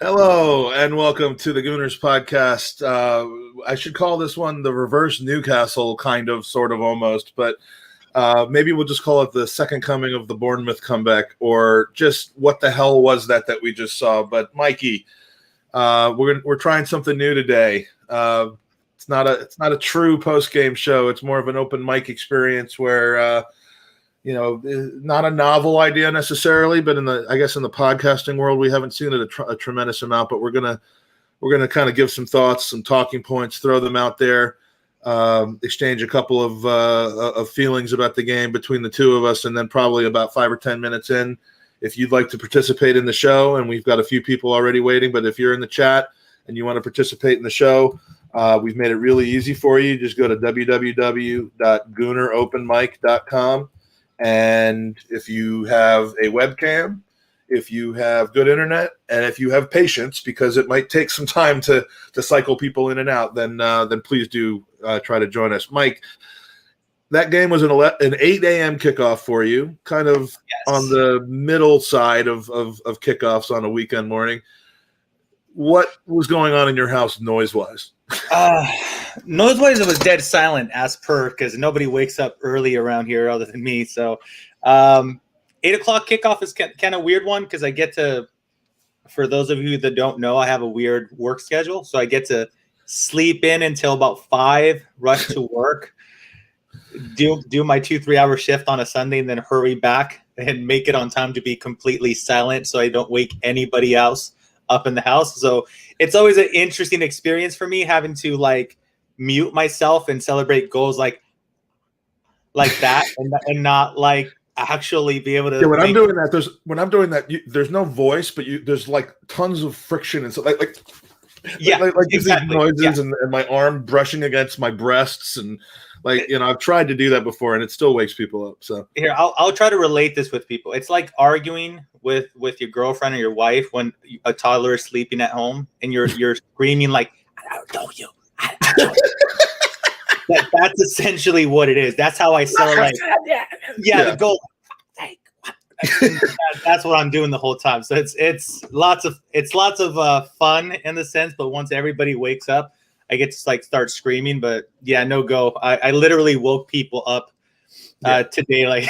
Hello and welcome to the Gooners podcast. I should call this one the reverse Newcastle, kind of, sort of, almost, but maybe we'll just call it the second coming of the Bournemouth comeback, or just what the hell was that we just saw. But Mikey, we're trying something new today. It's not a true post game show. It's more of an open mic experience where. Not a novel idea necessarily, but in the podcasting world, we haven't seen it a tremendous amount. But we're gonna kind of give some thoughts, some talking points, throw them out there, exchange a couple of feelings about the game between the two of us, and then probably about 5 or 10 minutes in, if you'd like to participate in the show, and we've got a few people already waiting. But if you're in the chat and you want to participate in the show, we've made it really easy for you. Just go to www.gooneropenmic.com. And if you have a webcam, if you have good internet, and if you have patience, because it might take some time to cycle people in and out, then please do try to join us. Mike, that game was an 8 a.m. kickoff for you, kind of on the middle side of kickoffs on a weekend morning. What was going on in your house noise-wise? Noise-wise, it was dead silent as per, because nobody wakes up early around here other than me. So 8 o'clock kickoff is kind of weird one, because I get to, for those of you that don't know, I have a weird work schedule. So I get to sleep in until about 5, rush to work, do my 2-3 hour shift on a Sunday, and then hurry back and make it on time to be completely silent so I don't wake anybody else up in the house. So it's always an interesting experience for me, having to mute myself and celebrate goals like that, and not actually be able to. Yeah, when I'm doing that, there's no voice, but there's tons of friction and so exactly. These noises, and my arm brushing against my breasts, and I've tried to do that before, and it still wakes people up. So here, I'll try to relate this with people. It's like arguing with your girlfriend or your wife when a toddler is sleeping at home, and you're screaming I told you. That's essentially what it is. That's how I celebrate. The goal. That's what I'm doing the whole time. So it's lots of fun in the sense, but once everybody wakes up, I get to start screaming. But yeah, no go. I literally woke people up today,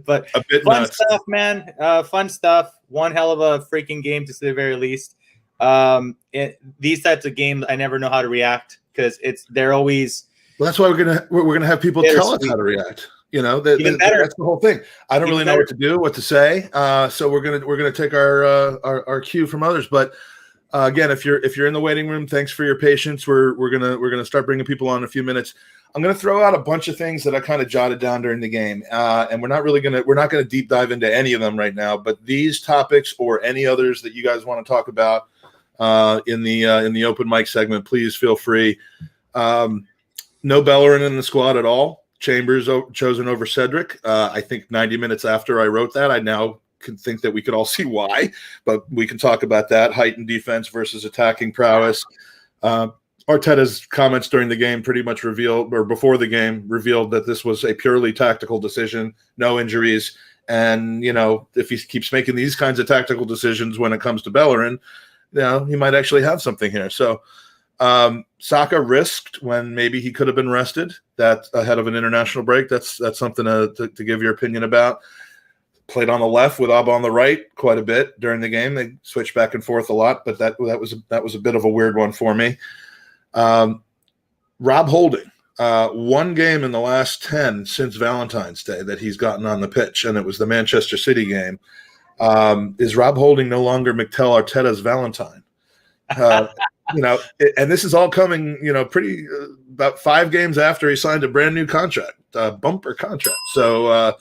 but a bit fun nuts. Stuff, man. Fun stuff. One hell of a freaking game, to say the very least. These types of games, I never know how to react, because they're always. Well, that's why we're gonna have people tell us how to react. That's the whole thing. I don't really know what to do, what to say. So we're gonna take our cue from others. But again, if you're in the waiting room, thanks for your patience. We're gonna start bringing people on in a few minutes. I'm gonna throw out a bunch of things that I kind of jotted down during the game, and we're not gonna deep dive into any of them right now. But these topics, or any others that you guys want to talk about in the open mic segment, please feel free. No Bellerin in the squad at all. Chambers chosen over Cedric. I think 90 minutes after I wrote that, I now can think that we could all see why, but we can talk about that. Heightened defense versus attacking prowess. Arteta's comments during the game pretty much before the game revealed that this was a purely tactical decision, no injuries. And, if he keeps making these kinds of tactical decisions when it comes to Bellerin, he might actually have something here. So Saka risked when maybe he could have been rested that ahead of an international break. That's something to give your opinion about. Played on the left with Abba on the right quite a bit during the game. They switched back and forth a lot, but that was a bit of a weird one for me. Rob Holding, one game in the last 10 since Valentine's Day that he's gotten on the pitch, and it was the Manchester City game. Is Rob Holding no longer Mikel Arteta's Valentine? And this is all coming, pretty about 5 games after he signed a brand new contract, bumper contract. So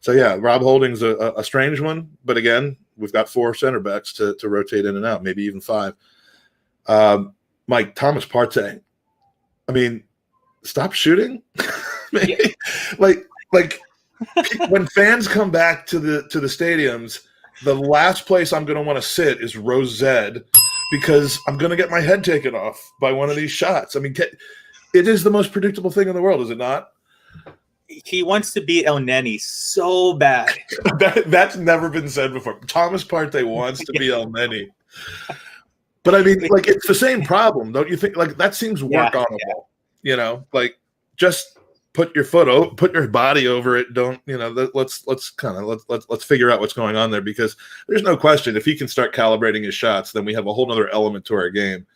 yeah, Rob Holding's a strange one, but again, we've got 4 center backs to rotate in and out, maybe even 5. Mike, Thomas Partey. I mean, stop shooting. When fans come back to the stadiums, the last place I'm going to want to sit is row Z, because I'm going to get my head taken off by one of these shots. I mean, it is the most predictable thing in the world, is it not? He wants to be El Neni so bad. That's never been said before. Thomas Partey wants to be El Neni. But I mean, like, it's the same problem, don't you think? Like, that seems work honorable, you know, like just put your put your body over it. Don't, you know, let's figure out what's going on there, because there's no question if he can start calibrating his shots, then we have a whole nother element to our game.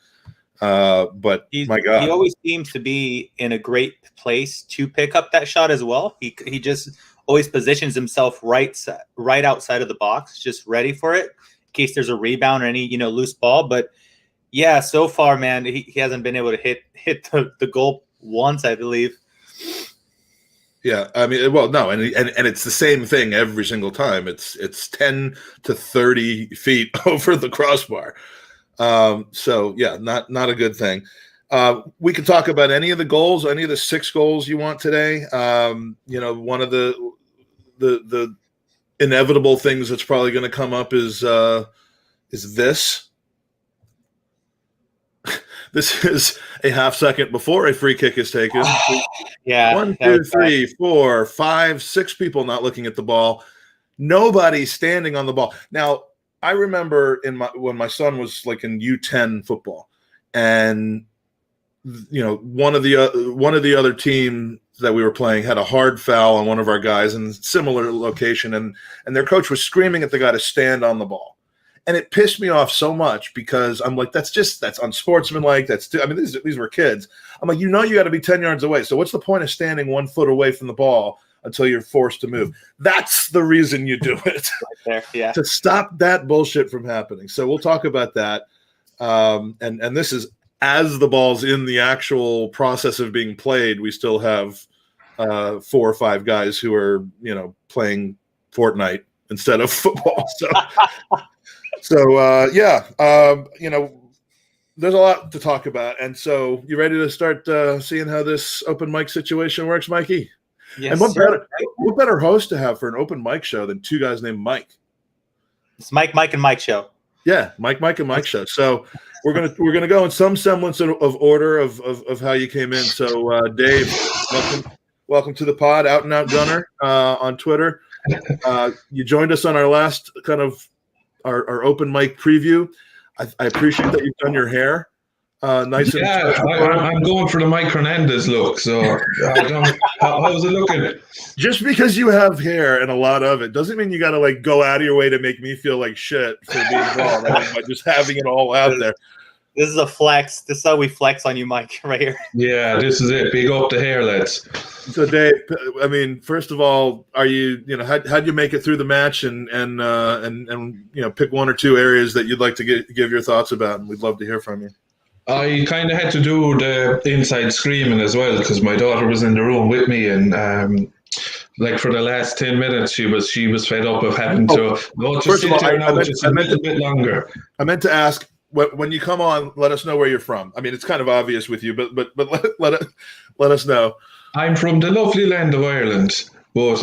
But my God, he always seems to be in a great place to pick up that shot as well. He just always positions himself right outside of the box, just ready for it in case there's a rebound or any, you know, loose ball. But yeah, so far, man, he hasn't been able to hit the goal once, I believe. Yeah, I mean, well, no, and it's the same thing every single time. It's 10 to 30 feet over the crossbar. So yeah, not a good thing. We can talk about any of the goals, any of the 6 goals you want today. You know, one of the inevitable things that's probably going to come up is this. This is a half second before a free kick is taken. Yeah. 1, 2, 3, 4, 5, 6 people not looking at the ball. Nobody standing on the ball. Now, I remember when my son was like in U10 football, and you know, one of the other team that we were playing had a hard foul on one of our guys in similar location, and their coach was screaming at the guy to stand on the ball. And it pissed me off so much, because I'm like, that's unsportsmanlike. I mean, these were kids. I'm like, you know, you got to be 10 yards away. So what's the point of standing 1 foot away from the ball until you're forced to move? That's the reason you do it. Right there, yeah. To stop that bullshit from happening. So we'll talk about that. And this is as the ball's in the actual process of being played. We still have 4 or 5 guys who are, you know, playing Fortnite instead of football. So yeah, you know, there's a lot to talk about. And so you ready to start seeing how this open mic situation works, Mikey? Yes, and what better host to have for an open mic show than 2 guys named Mike? It's Mike, and Mike show. Yeah, Mike, and Mike show. So we're gonna go in some semblance of order of how you came in. So Dave, welcome to the pod, Out and Out Gunner on Twitter. You joined us on our last kind of our open mic preview. I appreciate that you've done your hair nice. Yeah, I'm going for the Mike Hernandez look. So how's it looking? Just because you have hair and a lot of it doesn't mean you got to like go out of your way to make me feel like shit for being bald, right? By just having it all out there. This is a flex. This is how we flex on you, Mike, right here. Yeah, this is it. Big up the hair, lads. So, Dave, I mean, first of all, how'd you make it through the match, and you know, pick 1 or 2 areas that you'd like to give your thoughts about, and we'd love to hear from you. I kind of had to do the inside screaming as well, because my daughter was in the room with me, and like for the last 10 minutes, she was fed up of having to. No, just sit there now, just a little bit longer. I meant to ask, when you come on, let us know where you're from. I mean, it's kind of obvious with you, but let us know. I'm from the lovely land of Ireland, but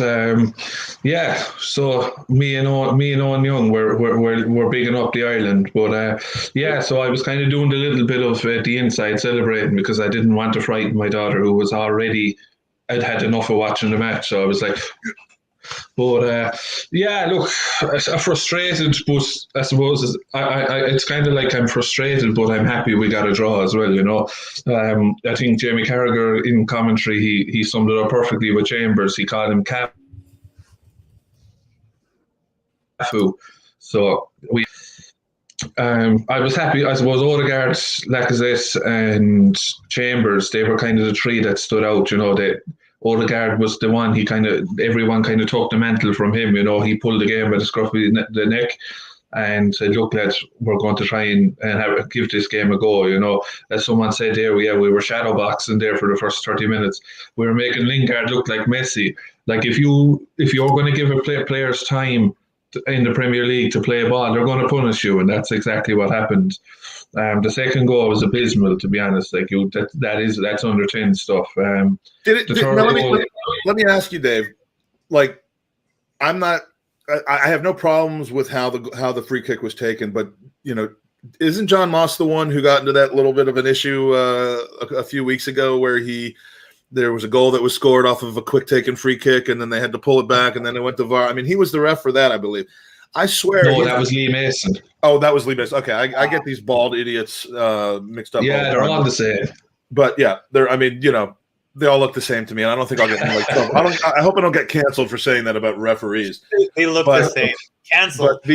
yeah. So me and Owen Young, we're bigging up the island, but yeah. So I was kind of doing a little bit of the inside celebrating, because I didn't want to frighten my daughter, who was already had enough of watching the match. So I was like. But yeah, look, I'm frustrated, but I suppose it's kind of like I'm frustrated, but I'm happy we got a draw as well, you know. I think Jamie Carragher in commentary, he summed it up perfectly with Chambers. He called him Cafu. So I was happy. I suppose Odegaard, Lacazette and Chambers, they were kind of the 3 that stood out, you know. Odegaard was the one, everyone kind of took the mantle from him, you know. He pulled the game by the scruff of the neck and said, look, lads, we're going to try and give this game a go, you know. As someone said there, we were shadow boxing there for the first 30 minutes. We were making Lingard look like Messi. Like, if you're going to give players time in the Premier League to play a ball, they're going to punish you, and that's exactly what happened. The second goal was abysmal, to be honest. Like, that's under 10 stuff. Let me ask you, Dave. Like, I have no problems with how the free kick was taken, but you know, isn't John Moss the one who got into that little bit of an issue a few weeks ago, where there was a goal that was scored off of a quick taken free kick, and then they had to pull it back, and then it went to VAR. I mean, he was the ref for that, I believe. I swear. No, that was Lee Mason. Oh, that was Lee Mason. Okay, I get these bald idiots mixed up. Yeah, they're all the same. But yeah, they're. I mean, they all look the same to me, and I don't think I'll get in trouble. I hope I don't get canceled for saying that about referees. They look the same. Canceled. But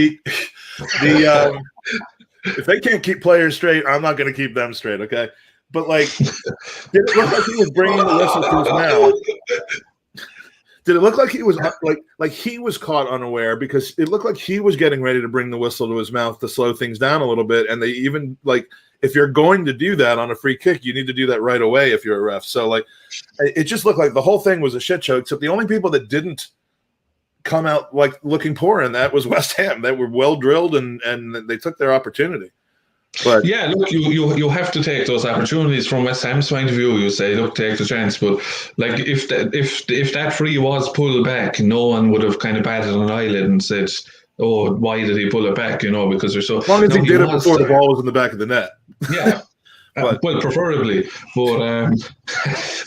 if they can't keep players straight, I'm not going to keep them straight. Okay. But did it look like he was bringing the whistle to his mouth? Did it look like he was like he was caught unaware? Because it looked like he was getting ready to bring the whistle to his mouth to slow things down a little bit. And they even if you're going to do that on a free kick, you need to do that right away if you're a ref. So it just looked like the whole thing was a shit show. Except the only people that didn't come out looking poor in that was West Ham. They were well drilled and they took their opportunity. But yeah, look, you have to take those opportunities from West Ham's point of view. You say, look, take the chance. But if that free was pulled back, no one would have kind of batted an eyelid and said, "Oh, why did he pull it back?" Because they're so. As long as he did it before the ball was in the back of the net. Yeah. Well, preferably, but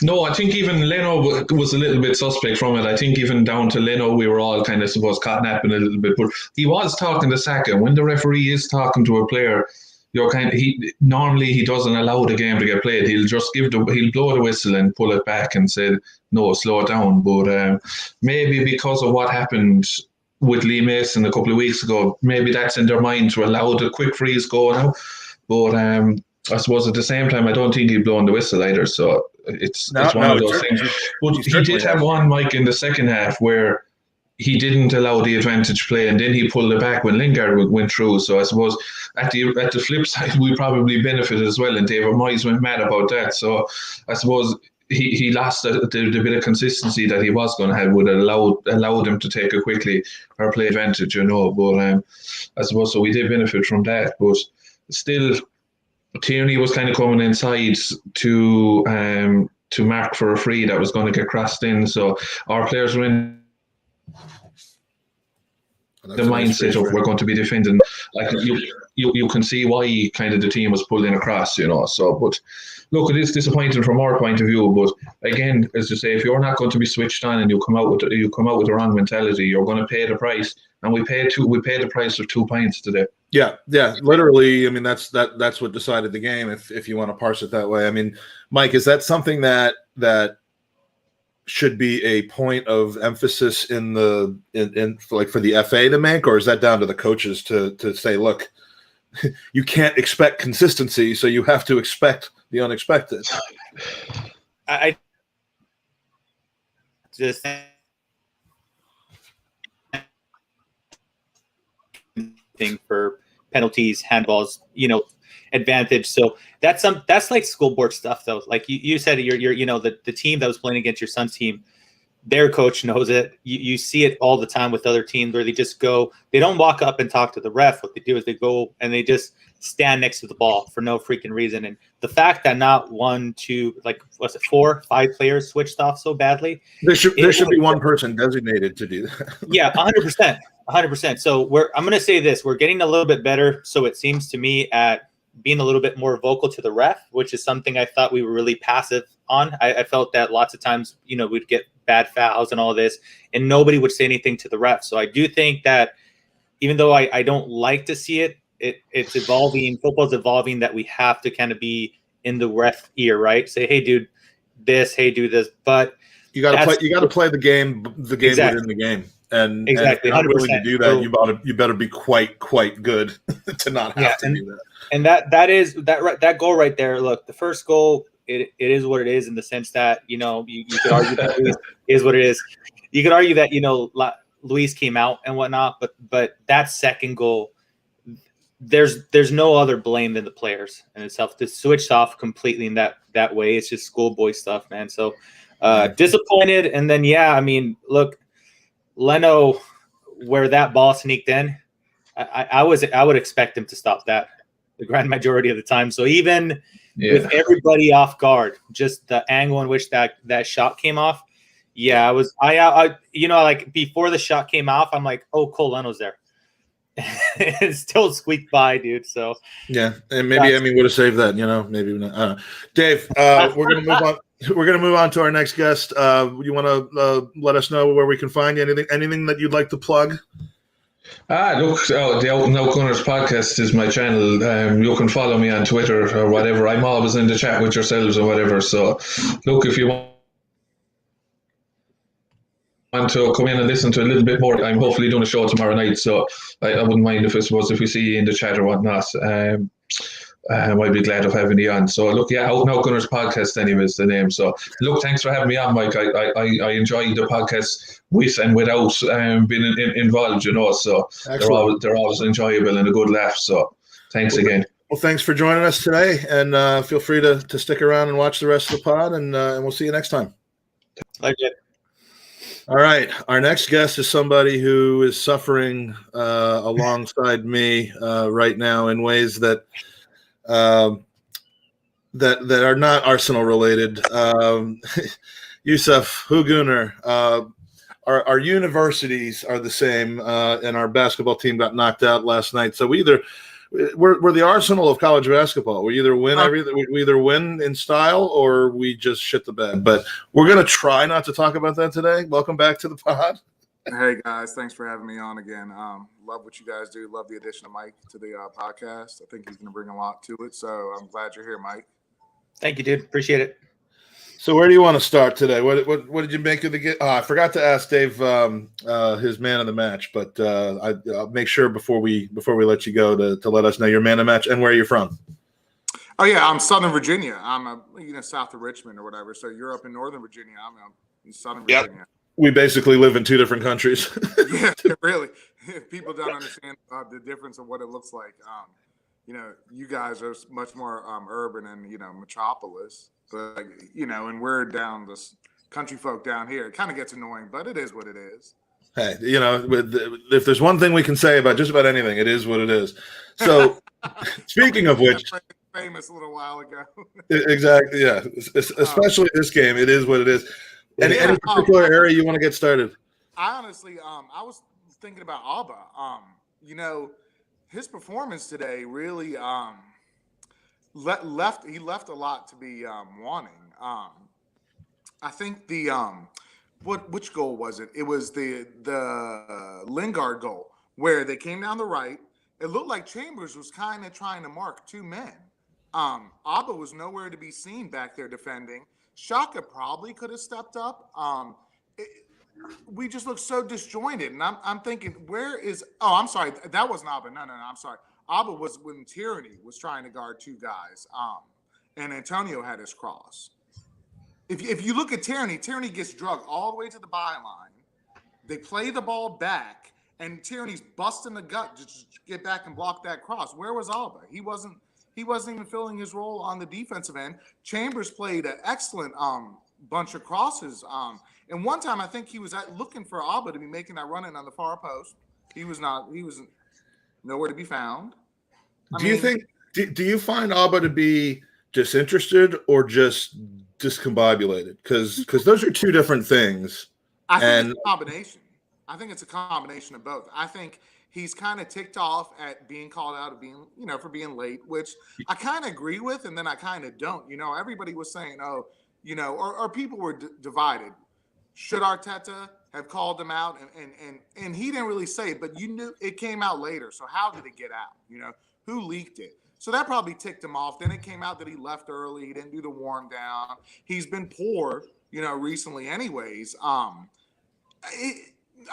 no, I think even Leno was a little bit suspect from it. I think even down to Leno, we were all kind of caught napping a little bit. But he was talking to Saka. When the referee is talking to a player, normally he doesn't allow the game to get played. He'll just he'll blow the whistle and pull it back and say, no, slow it down. But maybe because of what happened with Lee Mason a couple of weeks ago, maybe that's in their mind to allow the quick freeze go now. But I suppose at the same time, I don't think he'd blown the whistle either. So it's one of those things. But he did have one, Mike, in the second half where he didn't allow the advantage play, and then he pulled it back when Lingard went through. So I suppose at the flip side, we probably benefited as well, and David Moyes went mad about that. So I suppose he lost the bit of consistency that he was going to have, would allow him to take it quickly or play advantage, But I suppose so we did benefit from that. But still, Tierney was kind of coming inside to mark for a free that was going to get crossed in. So our players were in the mindset of we're going to be defending. You can see why kind of the team was pulled in across, So, but look, it is disappointing from our point of view. But again, as you say, if you're not going to be switched on and you come out with the wrong mentality, you're going to pay the price. And we paid the price of 2 points today. Yeah, literally. I mean, that's what decided the game. If you want to parse it that way. I mean, Mike, is that something that should be a point of emphasis in for the FA to make, or is that down to the coaches to say, look, you can't expect consistency, so you have to expect the unexpected? I just for penalties, handballs, advantage. So that's like school board stuff, though. Like you said, you're the team that was playing against your son's team, their coach knows it. You see it all the time with other teams where they don't walk up and talk to the ref. What they do is they go and they just stand next to the ball for no freaking reason. And the fact that not 1, 2, 4, 5 players switched off so badly. There should be one person designated to do that. Yeah, 100%. 100%. So I'm going to say this. We're getting a little bit better. So it seems to me at being a little bit more vocal to the ref, which is something I thought we were really passive on. I felt that lots of times, we'd get bad fouls and all this, and nobody would say anything to the ref. So I do think that even though I don't like to see it, it's evolving. Football's evolving, that we have to kind of be in the ref ear, right? Say, hey, dude, hey, do this. But you got to play the game exactly within the game. And exactly, and if you're not willing to do that, you better be quite good to not have to do that. And that goal right there. Look, the first goal, it is what it is in the sense that you could argue that Luis is what it is. You could argue that Luis came out and whatnot, but that second goal, there's no other blame than the players and itself. To switch off completely in that way, it's just schoolboy stuff, man. So disappointed, and then look. Leno, where that ball sneaked in, I would expect him to stop that the grand majority of the time. So even with everybody off guard, just the angle in which that shot came off. Yeah, I before the shot came off, I'm like, oh, Cole Leno's there. It still squeaked by, dude. So yeah, and maybe would have saved that. Maybe not. I don't know. Dave, we're gonna move on. We're going to move on to our next guest. You want to let us know where we can find you? Anything that you'd like to plug? Look, the Out and Out Gooners podcast is my channel. You can follow me on Twitter or whatever. I'm always in the chat with yourselves or whatever. So, look, if you want to come in and listen to a little bit more, I'm hopefully doing a show tomorrow night. So, I wouldn't mind if we see you in the chat or whatnot. I'd be glad of having you on. So, look, yeah, Out and Out Gunners podcast, anyway, is the name. So, look, thanks for having me on, Mike. I enjoy the podcast with and without being involved, you know. So, they're always enjoyable and a good laugh. So, thanks again. Well, thanks for joining us today, and feel free to stick around and watch the rest of the pod, and we'll see you next time. Like it. All right. Our next guest is somebody who is suffering alongside me right now in ways that that are not Arsenal related. Yusuf, Gooner, our universities are the same, and our basketball team got knocked out last night. So we're the Arsenal of college basketball. We either win we either win in style or we just shit the bed. But we're gonna try not to talk about that today. Welcome back to the pod. Hey guys, thanks for having me on again. Love what you guys do. Love the addition of Mike to the podcast. I think he's gonna bring a lot to it. So I'm glad you're here, Mike. Thank you, dude. Appreciate it. So where do you want to start today? What did you make of the game? I forgot to ask Dave his man of the match, but I'll make sure before we let you go to let us know your man of the match and where you're from. Oh yeah, I'm Southern Virginia. I'm south of Richmond or whatever. So you're up in Northern Virginia. I'm in Southern Virginia. Yep. We basically live in two different countries. Yeah, really. People don't understand the difference of what it looks like. You guys are much more urban and metropolis. But and we're down this country folk down here. It kind of gets annoying, but it is what it is. Hey, if there's one thing we can say about just about anything, it is what it is. So, speaking of which, famous a little while ago. Exactly, yeah. Especially this game, it is what it is. Any particular area you want to get started? I honestly, I was thinking about Alba. His performance today really left a lot to be wanting. I think which goal was it? It was the Lingard goal where they came down the right. It looked like Chambers was kind of trying to mark two men. Alba was nowhere to be seen back there defending. Shaka probably could have stepped up. We just looked so disjointed, and I'm thinking, where is? Oh, I'm sorry, that wasn't Alba. No, I'm sorry. Alba was when Tierney was trying to guard two guys, and Antonio had his cross. If you look at Tierney gets drugged all the way to the byline. They play the ball back, and Tierney's busting the gut to just get back and block that cross. Where was Alba? He wasn't even filling his role on the defensive end. Chambers played an excellent bunch of crosses. And one time I think he was looking for Alba to be making that run in on the far post. He was nowhere to be found. Do you find Alba to be disinterested or just discombobulated? Because those are two different things. I think it's a combination. I think it's a combination of both. I think he's kind of ticked off at being called out of being, for being late, which I kind of agree with, and then I kind of don't. Everybody was saying, or people were divided. Should Arteta have called him out? And he didn't really say it, but you knew it came out later. So how did it get out? Who leaked it? So that probably ticked him off. Then it came out that he left early. He didn't do the warm down. He's been poor, recently anyways.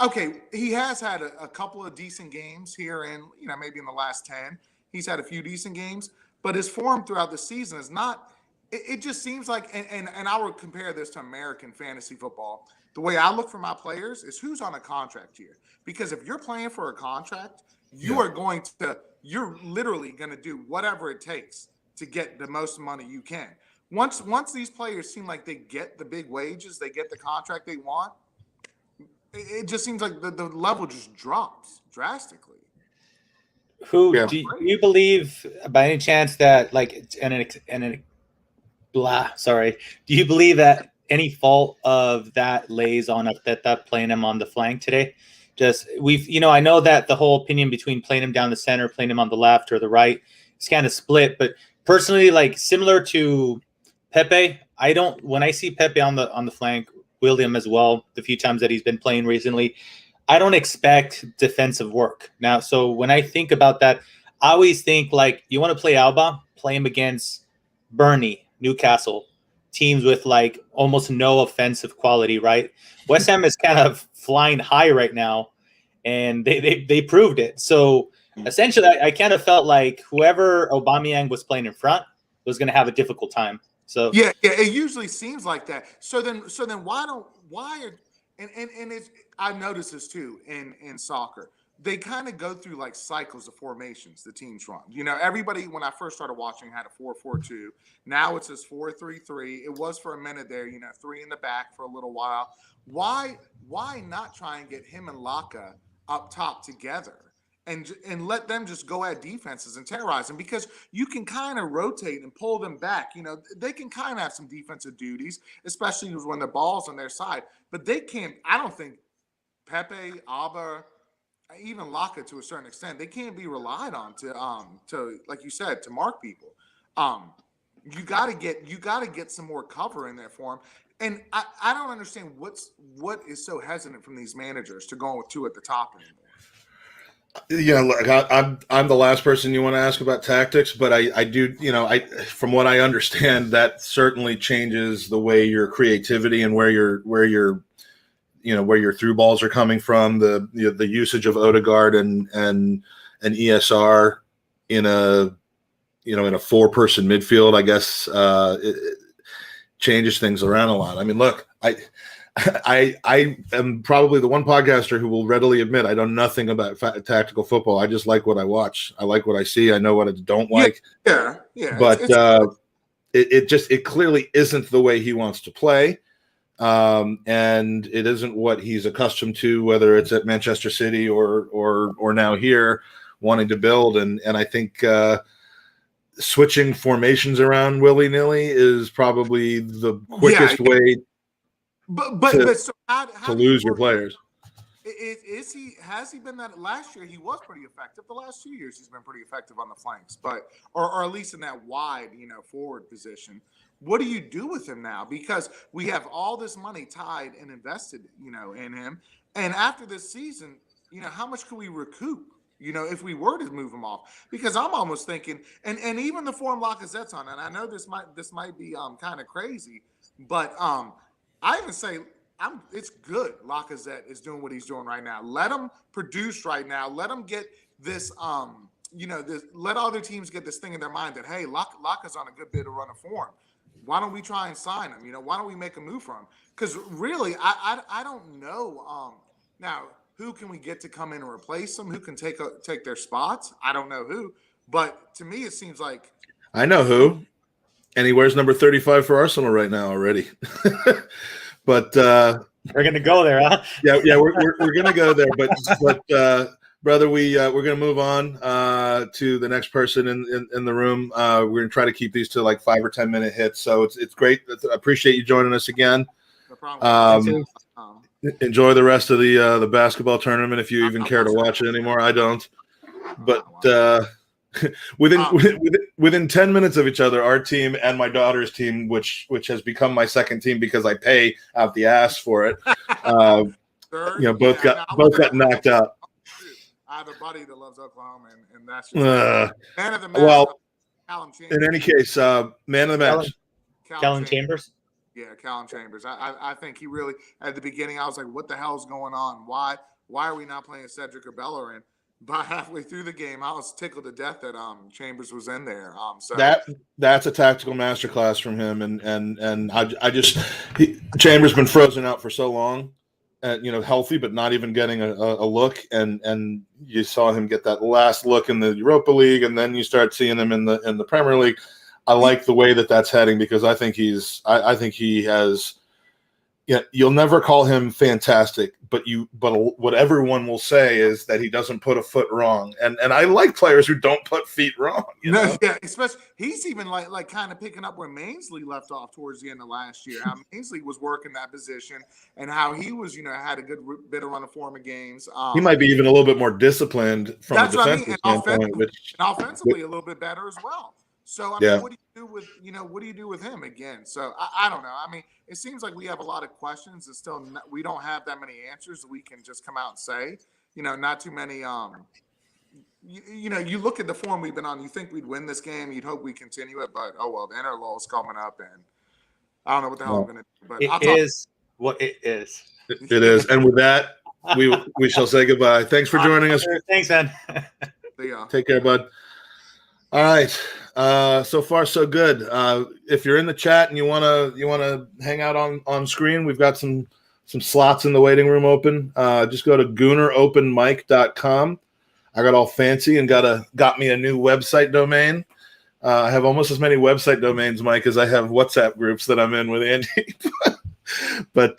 Okay, he has had a couple of decent games here in, maybe in the last 10. He's had a few decent games, but his form throughout the season is not – it just seems like – and I would compare this to American fantasy football. The way I look for my players is who's on a contract here. Because if you're playing for a contract, you're literally going to do whatever it takes to get the most money you can. Once these players seem like they get the big wages, they get the contract they want, it just seems like the level just drops drastically. Do you believe by any chance that do you believe that any fault of that lays on Arteta playing him on the flank today? I know that the whole opinion between playing him down the center, playing him on the left or the right is kind of split, but personally, similar to Pepe, when I see Pepe on the flank, William as well, the few times that he's been playing recently, I don't expect defensive work now. So when I think about that, I always think like you want to play Alba, play him against Burnley, Newcastle, teams with like almost no offensive quality, right? West Ham is kind of flying high right now, and they proved it. So essentially, I kind of felt like whoever Aubameyang was playing in front was going to have a difficult time. So yeah, it usually seems like that. So then it's I've noticed this too in soccer. They kind of go through like cycles of formations the teams run. You know, everybody when I first started watching had a 4-4-2. Now it's this 4-3-3. It was for a minute there, you know, 3 in the back for a little while. Why not try and get him and Laka up top together and let them just go at defenses and terrorize them? Because you can kind of rotate and pull them back. You know, they can kind of have some defensive duties, especially when the ball's on their side. But they can't. I don't think Pepe, Alba, even Laka to a certain extent, they can't be relied on to like you said, to mark people. You got to get some more cover in there for him. And I don't understand what is so hesitant from these managers to go with 2 at the top anymore. Yeah, look, I'm the last person you want to ask about tactics, but I do, you know, from what I understand, that certainly changes the way your creativity and where your through balls are coming from. The usage of Odegaard and ESR in a 4-person midfield, I guess, it changes things around a lot. I mean, look, I am probably the one podcaster who will readily admit I know nothing about tactical football. I just like what I watch. I like what I see. I know what I don't like. Yeah. But it clearly isn't the way he wants to play, and it isn't what he's accustomed to, whether it's at Manchester City or now here, wanting to build. And I think switching formations around willy-nilly is probably the quickest way. So how to lose your players. Has he been that? Last year he was pretty effective. The last 2 years he's been pretty effective on the flanks, but or at least in that wide, forward position. What do you do with him now? Because we have all this money tied and invested, in him. And after this season, how much can we recoup? If we were to move him off, because I'm almost thinking, and even the form Lacazette's on, and I know this might be kind of crazy, but I even say it's good. Lacazette is doing what he's doing right now. Let him produce right now. Let him get this. Let other teams get this thing in their mind that hey, Laca's on a good bit of run of form. Why don't we try and sign him? Why don't we make a move for him? Because really, I don't know. Now, who can we get to come in and replace them? Who can take their spots? I don't know who. But to me, it seems like I know who. And he wears number 35 for Arsenal right now already. But we're gonna go there, huh? Yeah, we're gonna go there. But brother, we're gonna move on to the next person in the room. We're gonna try to keep these to like 5 or 10 minute hits. So it's great. I appreciate you joining us again. No problem. Enjoy the rest of the basketball tournament if you even care to watch it anymore. I don't. But within 10 minutes of each other, our team and my daughter's team, which has become my second team because I pay out the ass for it, both got knocked out. I have a buddy that loves Oklahoma, and that's just man of the match. Well, Callum Chambers. In any case, man of the match, Callum Chambers. Yeah, Callum Chambers. I think he really, at the beginning, I was like, what the hell's going on? Why are we not playing Cedric or Bellerin? By halfway through the game, I was tickled to death that Chambers was in there. So that's a tactical masterclass from him, and Chambers been frozen out for so long, healthy but not even getting a look, and you saw him get that last look in the Europa League, and then you start seeing him in the Premier League. I like the way that's heading because I think he has. Yeah, you'll never call him fantastic, but what everyone will say is that he doesn't put a foot wrong, and I like players who don't put feet wrong. Yeah, especially he's even like kind of picking up where Mainsley left off towards the end of last year. How Mainsley was working that position, and how he was had a good bit of run of form of games. He might be even a little bit more disciplined from a defensive standpoint, offensively a little bit better as well. So I mean, what do you do with him again? So I don't know. I mean, it seems like we have a lot of questions and still we don't have that many answers that we can just come out and say. Not too many. You look at the form we've been on. You think we'd win this game. You'd hope we continue it, but oh well, the interlull's coming up, and I don't know what the hell I'm going to do. But it is what it is. It is, and with that, we shall say goodbye. Thanks for joining us. Thanks, man. Take care, bud. All right. So far, so good. If you're in the chat and you wanna hang out on screen, we've got some slots in the waiting room open. Just go to GoonerOpenMic.com. I got all fancy and got me a new website domain. I have almost as many website domains, Mike, as I have WhatsApp groups that I'm in with Andy. But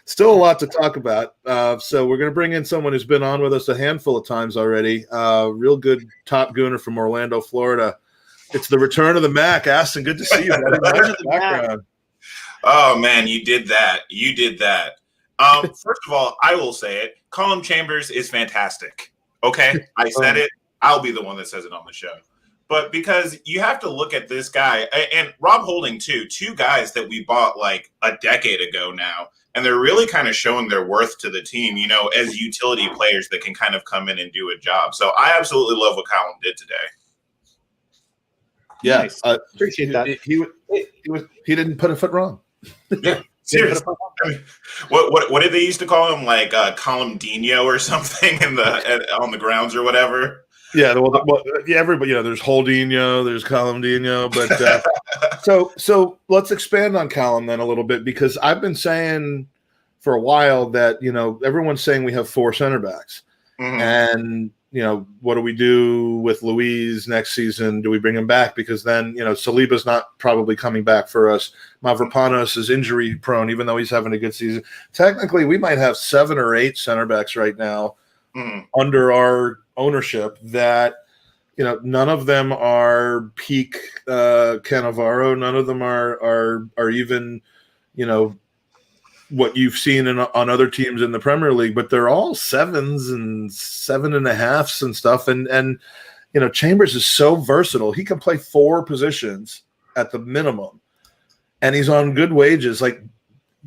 still a lot to talk about. So we're going to bring in someone who's been on with us a handful of times already. Real good top Gooner from Orlando, Florida. It's the return of the Mac. Aston, good to see you. Oh, man, you did that. First of all, I will say it. Colin Chambers is fantastic. Okay, I said it. I'll be the one that says it on the show. But because you have to look at this guy and Rob Holding too, two guys that we bought like a decade ago now, and they're really kind of showing their worth to the team, as utility players that can kind of come in and do a job. So I absolutely love what Colin did today. Yeah, nice. Appreciate that. He didn't put a foot wrong. Yeah. Seriously, I mean, what did they used to call him? Like Colin Dino or something on the grounds or whatever. Yeah, everybody. There's Holdinho, there's Columdinho, but so let's expand on Callum then a little bit, because I've been saying for a while that everyone's saying we have 4 center backs, and what do we do with Luiz next season? Do we bring him back? Because then Saliba's not probably coming back for us. Mavropanos is injury prone, even though he's having a good season. Technically, we might have 7 or 8 center backs right now under our ownership that none of them are peak Cannavaro. None of them are even what you've seen on other teams in the Premier League, but they're all 7s and 7.5s and stuff. And Chambers is so versatile. He can play 4 positions at the minimum, and he's on good wages. Like,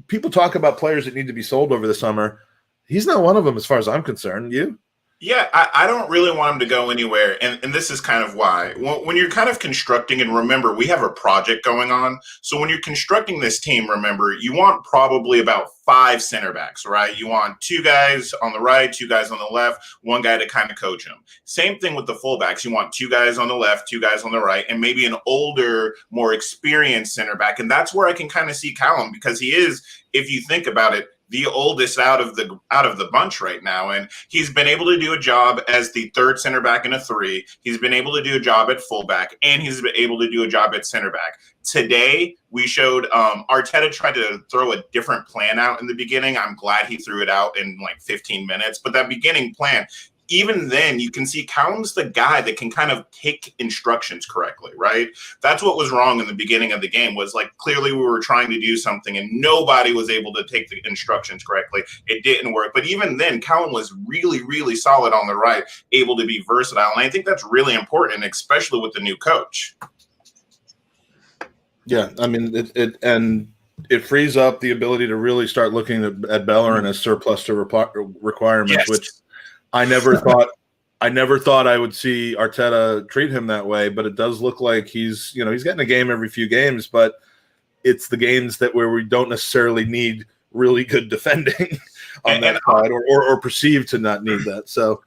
people talk about players that need to be sold over the summer. He's not one of them as far as I'm concerned. You? Yeah, I don't really want him to go anywhere, and this is kind of why. When you're kind of constructing, and remember, we have a project going on, so when you're constructing this team, remember, you want probably about 5 center backs, right? You want 2 guys on the right, 2 guys on the left, 1 guy to kind of coach them. Same thing with the fullbacks. You want 2 guys on the left, 2 guys on the right, and maybe an older, more experienced center back, and that's where I can kind of see Callum, because he is, if you think about it, the oldest out of the bunch right now, and he's been able to do a job as the 3rd center back in a 3. He's been able to do a job at fullback, and he's been able to do a job at center back. Today, we showed Arteta tried to throw a different plan out in the beginning. I'm glad he threw it out in like 15 minutes, but that beginning plan, even then, you can see Callum's the guy that can kind of take instructions correctly, right? That's what was wrong in the beginning of the game, was like clearly we were trying to do something and nobody was able to take the instructions correctly. It didn't work. But even then, Callum was really, really solid on the right, able to be versatile. And I think that's really important, especially with the new coach. Yeah, I mean, it frees up the ability to really start looking at Bellerin as surplus to requirements, yes. Which I never thought I would see Arteta treat him that way, but it does look like he's getting a game every few games, but it's the games where we don't necessarily need really good defending on that side, or perceived to not need that. So,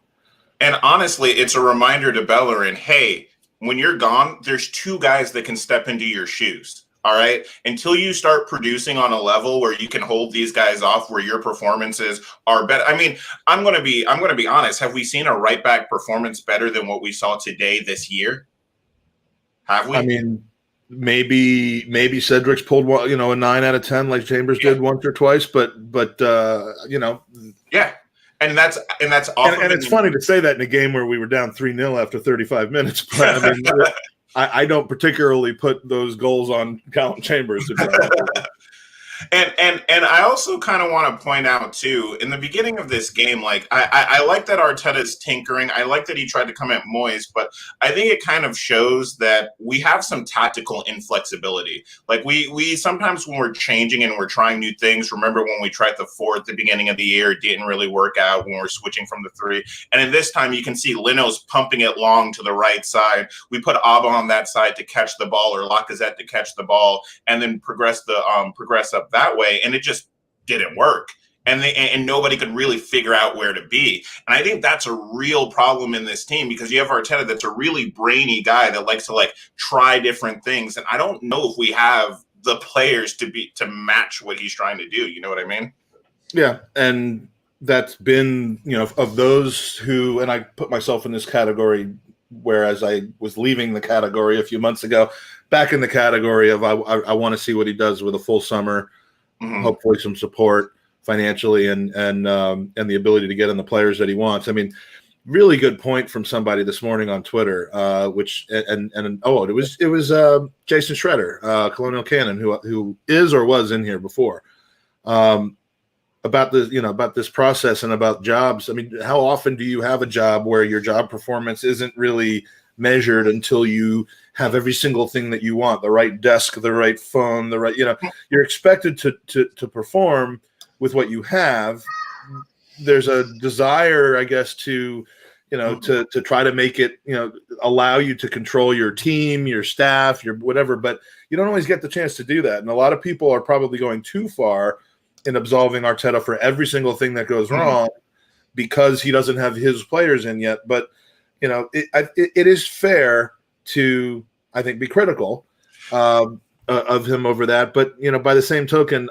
and honestly, it's a reminder to Bellerin, hey, when you're gone, there's 2 guys that can step into your shoes. All right. Until you start producing on a level where you can hold these guys off, where your performances are better. I mean, I'm going to be honest. Have we seen a right back performance better than what we saw today this year? Have we? I mean, maybe Cedric's pulled a 9 out of 10 like Chambers did once or twice, but yeah. And that's awesome. And it's funny to say that in a game where we were down 3-0 after 35 minutes. But I mean, I don't particularly put those goals on Colin Chambers. And I also kind of want to point out too, in the beginning of this game, like I like that Arteta's tinkering. I like that he tried to come at Moyes, but I think it kind of shows that we have some tactical inflexibility. Like we sometimes when we're changing and we're trying new things. Remember when we tried the 4 at the beginning of the year, it didn't really work out when we're switching from the 3. And in this time, you can see Lino's pumping it long to the right side. We put Abba on that side to catch the ball, or Lacazette to catch the ball, and then progress up that way, and it just didn't work. And nobody could really figure out where to be. And I think that's a real problem in this team, because you have Arteta that's a really brainy guy that likes to like try different things. And I don't know if we have the players to match what he's trying to do. You know what I mean? Yeah. And that's been, of those who, and I put myself in this category, whereas I was leaving the category a few months ago, back in the category of I want to see what he does with a full summer, hopefully some support financially and the ability to get in the players that he wants. I mean, really good point from somebody this morning on Twitter, it was Jason Schroeder, Colonial Cannon, who is or was in here before, about this process and about jobs. I mean, how often do you have a job where your job performance isn't really measured until you have every single thing that you want, the right desk, the right phone, the right, you're expected to perform with what you have. There's a desire, I guess, to try to make it, allow you to control your team, your staff, your whatever, but you don't always get the chance to do that. And a lot of people are probably going too far in absolving Arteta for every single thing that goes wrong because he doesn't have his players in yet. But, it is fair to, I think, be critical of him over that. But, by the same token,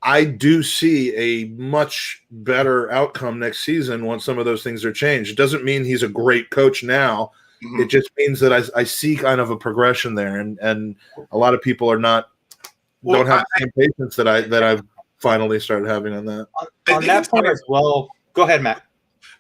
I do see a much better outcome next season once some of those things are changed. It doesn't mean he's a great coach now. Mm-hmm. It just means that I see kind of a progression there, and a lot of people are don't have the same patience that I've finally started having on that. On that point as well. Go ahead, Matt.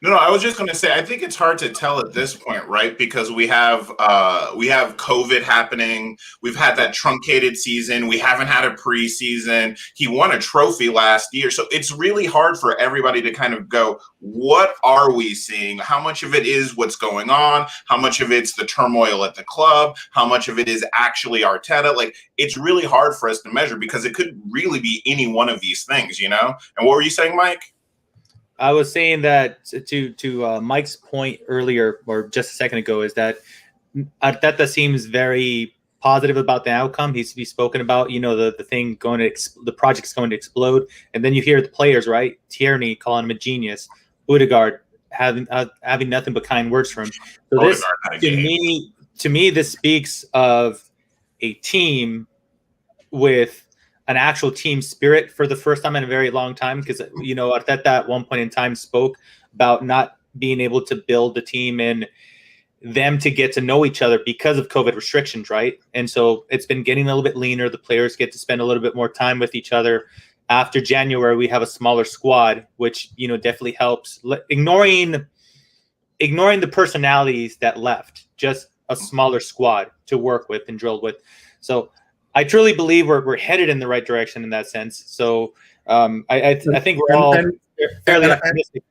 No, I was just going to say, I think it's hard to tell at this point, right? Because we have COVID happening. We've had that truncated season. We haven't had a preseason. He won a trophy last year. So it's really hard for everybody to kind of go, what are we seeing? How much of it is what's going on? How much of it's the turmoil at the club? How much of it is actually Arteta? Like, it's really hard for us to measure because it could really be any one of these things, And what were you saying, Mike? I was saying that to Mike's point earlier, or just a second ago, is that Arteta seems very positive about the outcome. He's spoken about, the thing going to the project's going to explode, and then you hear the players, right? Tierney calling him a genius, Odegaard having nothing but kind words for him. So this, to me, this speaks of a team with an actual team spirit for the first time in a very long time, because Arteta at one point in time spoke about not being able to build the team and them to get to know each other because of COVID restrictions, right? And so it's been getting a little bit leaner. The players get to spend a little bit more time with each other. After January, we have a smaller squad, which definitely helps. Ignoring the personalities that left, just a smaller squad to work with and drill with. So I truly believe we're headed in the right direction in that sense. So I think we're all fairly optimistic.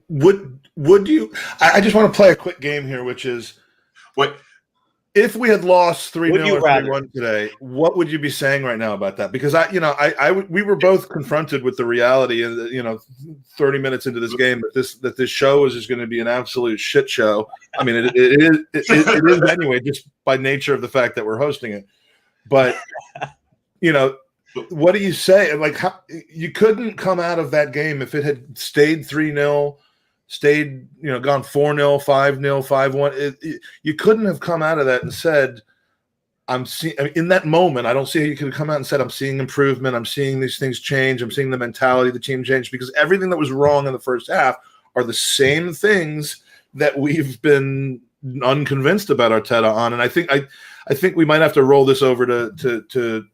Would you? I just want to play a quick game here, which is, what if we had lost 3-0 or 3-1 today? What would you be saying right now about that? Because we were both confronted with the reality, 30 minutes into this game, that this show is just going to be an absolute shit show. I mean, it is anyway, just by nature of the fact that we're hosting it. But, what do you say? Like, how, you couldn't come out of that game if it had stayed 3-0, stayed, gone 4-0, 5-0, 5-1. You couldn't have come out of that and said, in that moment, I don't see how you could have come out and said, I'm seeing improvement. I'm seeing these things change. I'm seeing the mentality of the team change, because everything that was wrong in the first half are the same things that we've been unconvinced about Arteta on. And I think we might have to roll this over to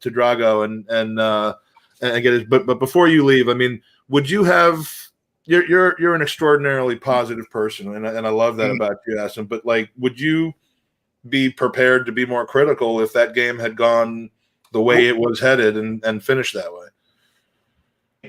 Drago and get it. But before you leave, I mean, would you have? You're an extraordinarily positive person, and I love that about you, Aston. But would you be prepared to be more critical if that game had gone the way it was headed and finish that way.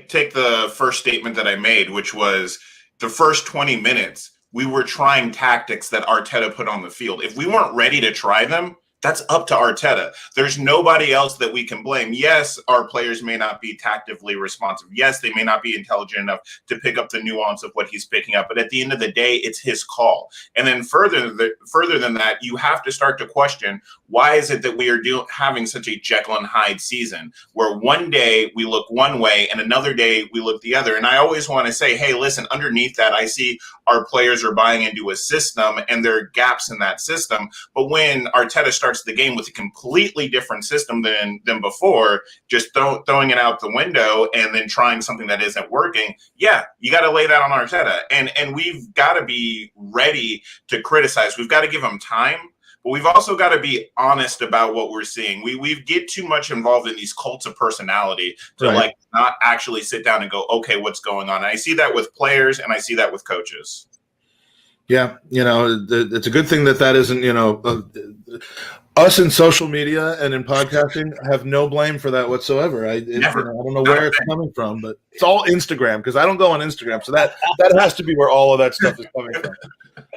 Take the first statement that I made, which was the first 20 minutes, we were trying tactics that Arteta put on the field. If we weren't ready to try them, that's up to Arteta. There's nobody else that we can blame. Yes, our players may not be tactically responsive. Yes, they may not be intelligent enough to pick up the nuance of what he's picking up. But at the end of the day, it's his call. And then further than that, you have to start to question, why is it that we are having such a Jekyll and Hyde season where one day we look one way and another day we look the other? And I always want to say, hey, listen, underneath that, I see our players are buying into a system and there are gaps in that system. But when Arteta starts the game with a completely different system than before, just throwing it out the window and then trying something that isn't working, yeah, you got to lay that on Arteta. And we've got to be ready to criticize. We've got to give him time. But we've also got to be honest about what we're seeing. We get too much involved in these cults of personality to like not actually sit down and go, okay, what's going on? And I see that with players and I see that with coaches. Yeah, it's a good thing that isn't, us in social media and in podcasting have no blame for that whatsoever. I don't know where it's coming from, but it's all Instagram because I don't go on Instagram. So that has to be where all of that stuff is coming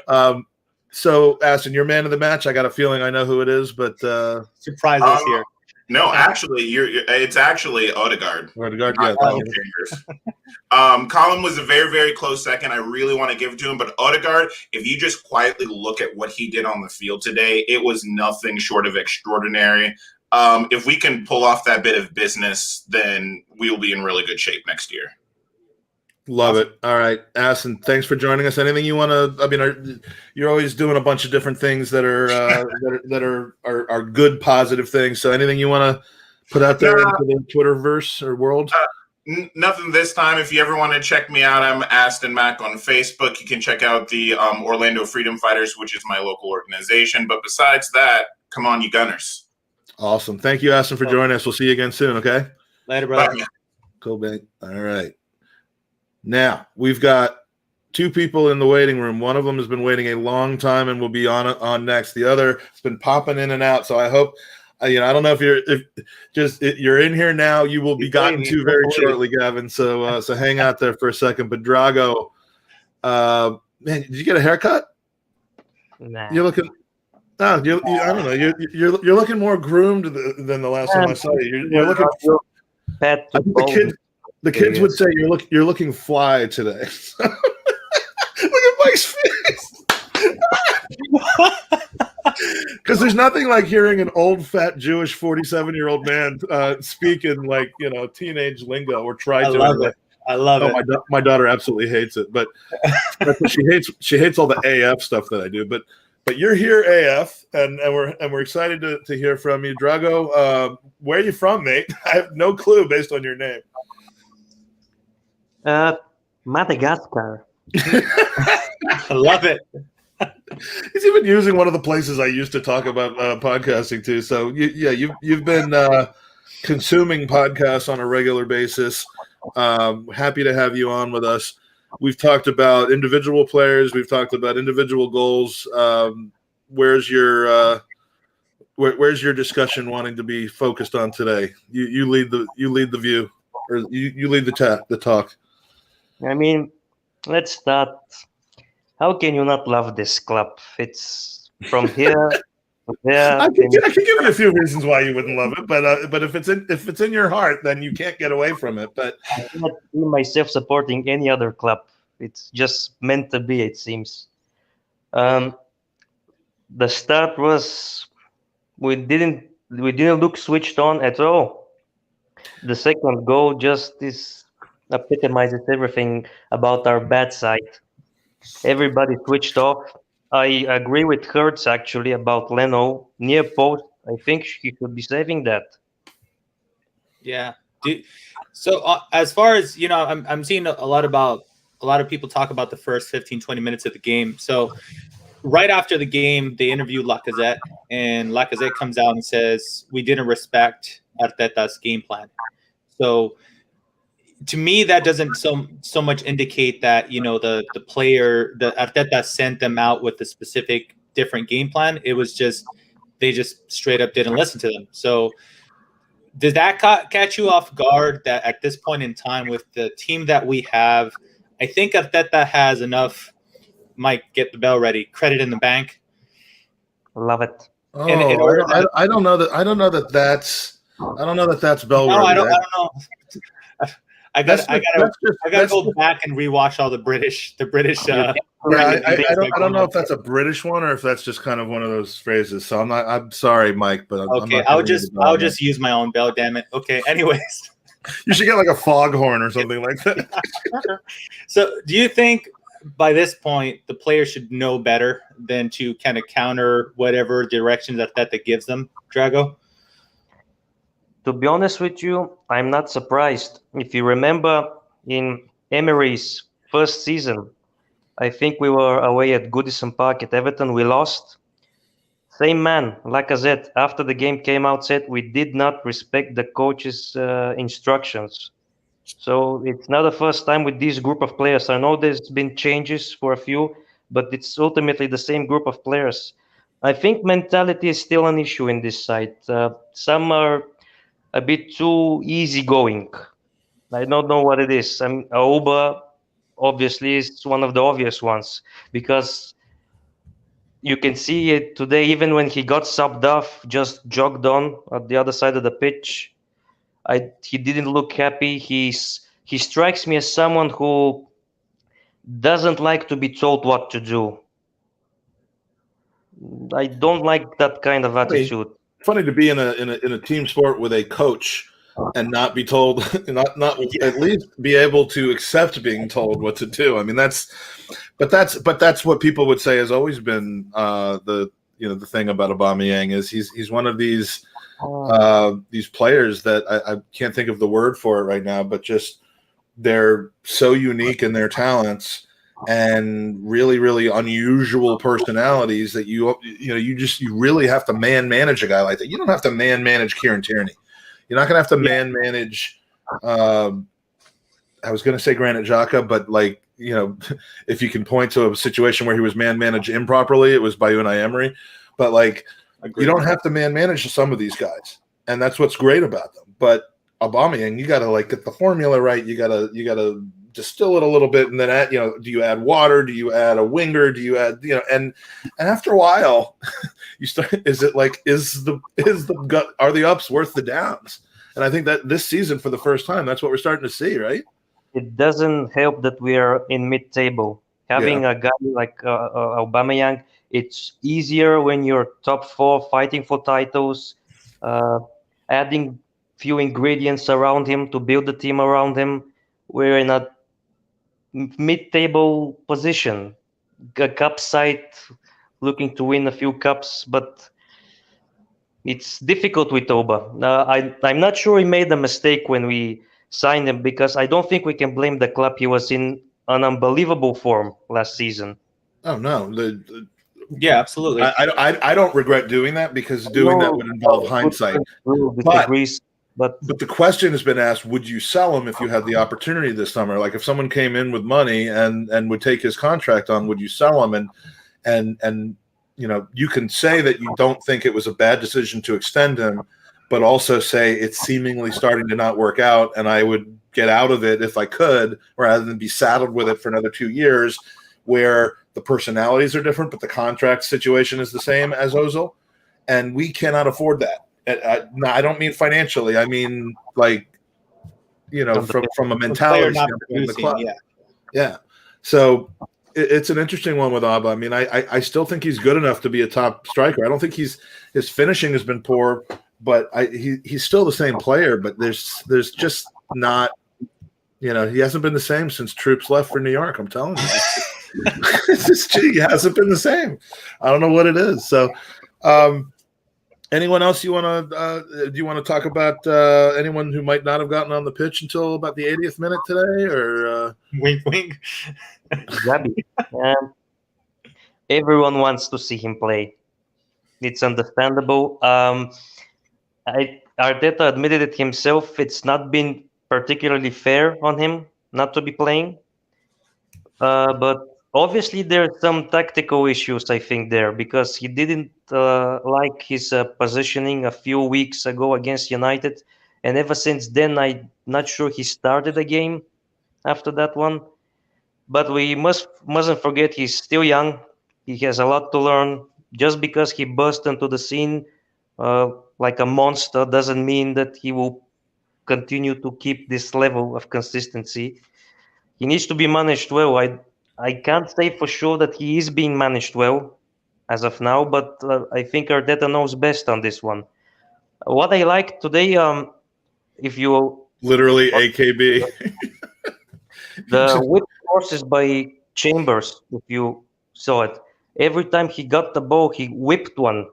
from. So, Aston, you're man of the match. I got a feeling I know who it is, but surprise us here. No, actually, it's actually Odegaard. Odegaard, yeah. Colin was a very, very close second. I really want to give it to him, but Odegaard, if you just quietly look at what he did on the field today, it was nothing short of extraordinary. If we can pull off that bit of business, then we'll be in really good shape next year. Love it. All right, Aston, thanks for joining us. Anything you want to? I mean, you're always doing a bunch of different things that are are good, positive things. So, anything you want to put out there into the Twitterverse or world? Nothing this time. If you ever want to check me out, I'm Aston Mac on Facebook. You can check out the Orlando Freedom Fighters, which is my local organization. But besides that, come on, you Gunners. Awesome. Thank you, Aston, for joining us. We'll see you again soon. Okay. Later, brother. Bye. Cool, mate. All right. Now, we've got two people in the waiting room. One of them has been waiting a long time and will be on next. The other has been popping in and out. So I hope, I don't know if you're in here now. You will be gotten to very shortly, Gavin. So hang out there for a second. But Drago, man, did you get a haircut? Nah. You're looking. No, I don't know. You're looking more groomed than the last time I saw you. You're looking. I think the kids would say you're looking fly today. Look at Mike's face. Because there's nothing like hearing an old, fat, Jewish 47-year-old man speak in teenage lingo or try to. I love it. My daughter absolutely hates it, but she hates all the AF stuff that I do. But you're here, AF, and we're excited to hear from you, Drago. Where are you from, mate? I have no clue based on your name. Madagascar. I love it. He's even using one of the places I used to talk about podcasting too. So you've been consuming podcasts on a regular basis. Happy to have you on with us. We've talked about individual players. We've talked about individual goals. Where's your discussion wanting to be focused on today? You lead the view, or you lead the talk. I mean, let's start. How can you not love this club? It's from here to there. I can give you a few reasons why you wouldn't love it, but if it's in your heart, then you can't get away from it. But I cannot see myself supporting any other club. It's just meant to be, it seems. The start was we didn't look switched on at all. The second goal just epitomizes everything about our bad side. Everybody switched off. I agree with Hertz actually about Leno near post. I think he should be saving that. Yeah. So as far as I'm seeing a lot of people talk about the first 15-20 minutes of the game. So right after the game, they interviewed Lacazette, and Lacazette comes out and says we didn't respect Arteta's game plan. So to me, that doesn't so much indicate that the player, the Arteta sent them out with a specific different game plan. It was just they just straight up didn't listen to them. So Does that catch you off guard that at this point in time with the team that we have, I think Arteta has enough, Mike, get the bell ready, credit in the bank? Love it. Oh, I don't know that that's bell ready. No, I don't know. I gotta go back and rewatch all the British. I don't know if that's a British one or if that's just kind of one of those phrases. So I'm sorry, Mike, but okay. I'll just use my own bell. Damn it. Okay. Anyways, you should get like a foghorn or something like that. So, do you think by this point the players should know better than to kind of counter whatever direction that gives them, Drago? To be honest with you, I'm not surprised. If you remember in Emery's first season, I think we were away at Goodison Park at Everton. We lost. Same man, Lacazette, after the game came out, said we did not respect the coach's instructions. So it's not the first time with this group of players. I know there's been changes for a few, but it's ultimately the same group of players. I think mentality is still an issue in this side. Some are a bit too easygoing. I don't know what it is. Auba obviously is one of the obvious ones because you can see it today. Even when he got subbed off, just jogged on at the other side of the pitch. He didn't look happy. He strikes me as someone who doesn't like to be told what to do. I don't like that kind of attitude. Funny to be in a team sport with a coach and not be told, not at least be able to accept being told what to do. I mean, that's what people would say has always been the thing about Aubameyang is he's one of these players that I can't think of the word for it right now, but just they're so unique in their talents and really, really unusual personalities that you really have to manage a guy like that. You don't have to manage Kieran Tierney. You're not going to have to manage. I was going to say Granit Xhaka, but if you can point to a situation where he was managed improperly, it was by Unai Emery. But you don't have to manage some of these guys, and that's what's great about them. But Aubameyang, you got to get the formula right. You got to distill it a little bit, and then do you add water? Do you add a winger? Do you add and after a while, you start. Are the ups worth the downs? And I think that this season, for the first time, that's what we're starting to see, right? It doesn't help that we are in mid-table. Having a guy like Aubameyang, it's easier when you're top four, fighting for titles, adding few ingredients around him to build the team around him. We're in a mid-table position, a cup side looking to win a few cups, but it's difficult with Auba. I'm not sure he made a mistake when we signed him because I don't think we can blame the club. He was in an unbelievable form last season. Oh no, yeah, absolutely. I don't regret doing that because doing that would involve hindsight. But the question has been asked: would you sell him if you had the opportunity this summer? Like if someone came in with money and would take his contract on, would you sell him? And you can say that you don't think it was a bad decision to extend him, but also say it's seemingly starting to not work out, and I would get out of it if I could, rather than be saddled with it for another 2 years, where the personalities are different, but the contract situation is the same as Ozil, and we cannot afford that. I don't mean financially. I mean, from a mentality standpoint in the club. Yeah. So it's an interesting one with Auba. I mean, I still think he's good enough to be a top striker. I don't think his finishing has been poor, but he's still the same player. But there's just not, he hasn't been the same since Troops left for New York. I'm telling you, he hasn't been the same. I don't know what it is. So. Anyone else you want to? Do you want to talk about anyone who might not have gotten on the pitch until about the 80th minute today, or wink, wink? Gabi. Everyone wants to see him play. It's understandable. Arteta admitted it himself. It's not been particularly fair on him not to be playing, but. Obviously, there are some tactical issues, I think, there, because he didn't like his positioning a few weeks ago against United. and ever since then, I'm not sure he started a game after that one. But we mustn't forget he's still young. He has a lot to learn. Just because he burst into the scene like a monster doesn't mean that he will continue to keep this level of consistency. He needs to be managed well. I can't say for sure that he is being managed well as of now, but I think Arteta knows best on this one. What I like today, if you literally AKB. the whip crosses by Chambers, if you saw it, every time he got the ball, he whipped one.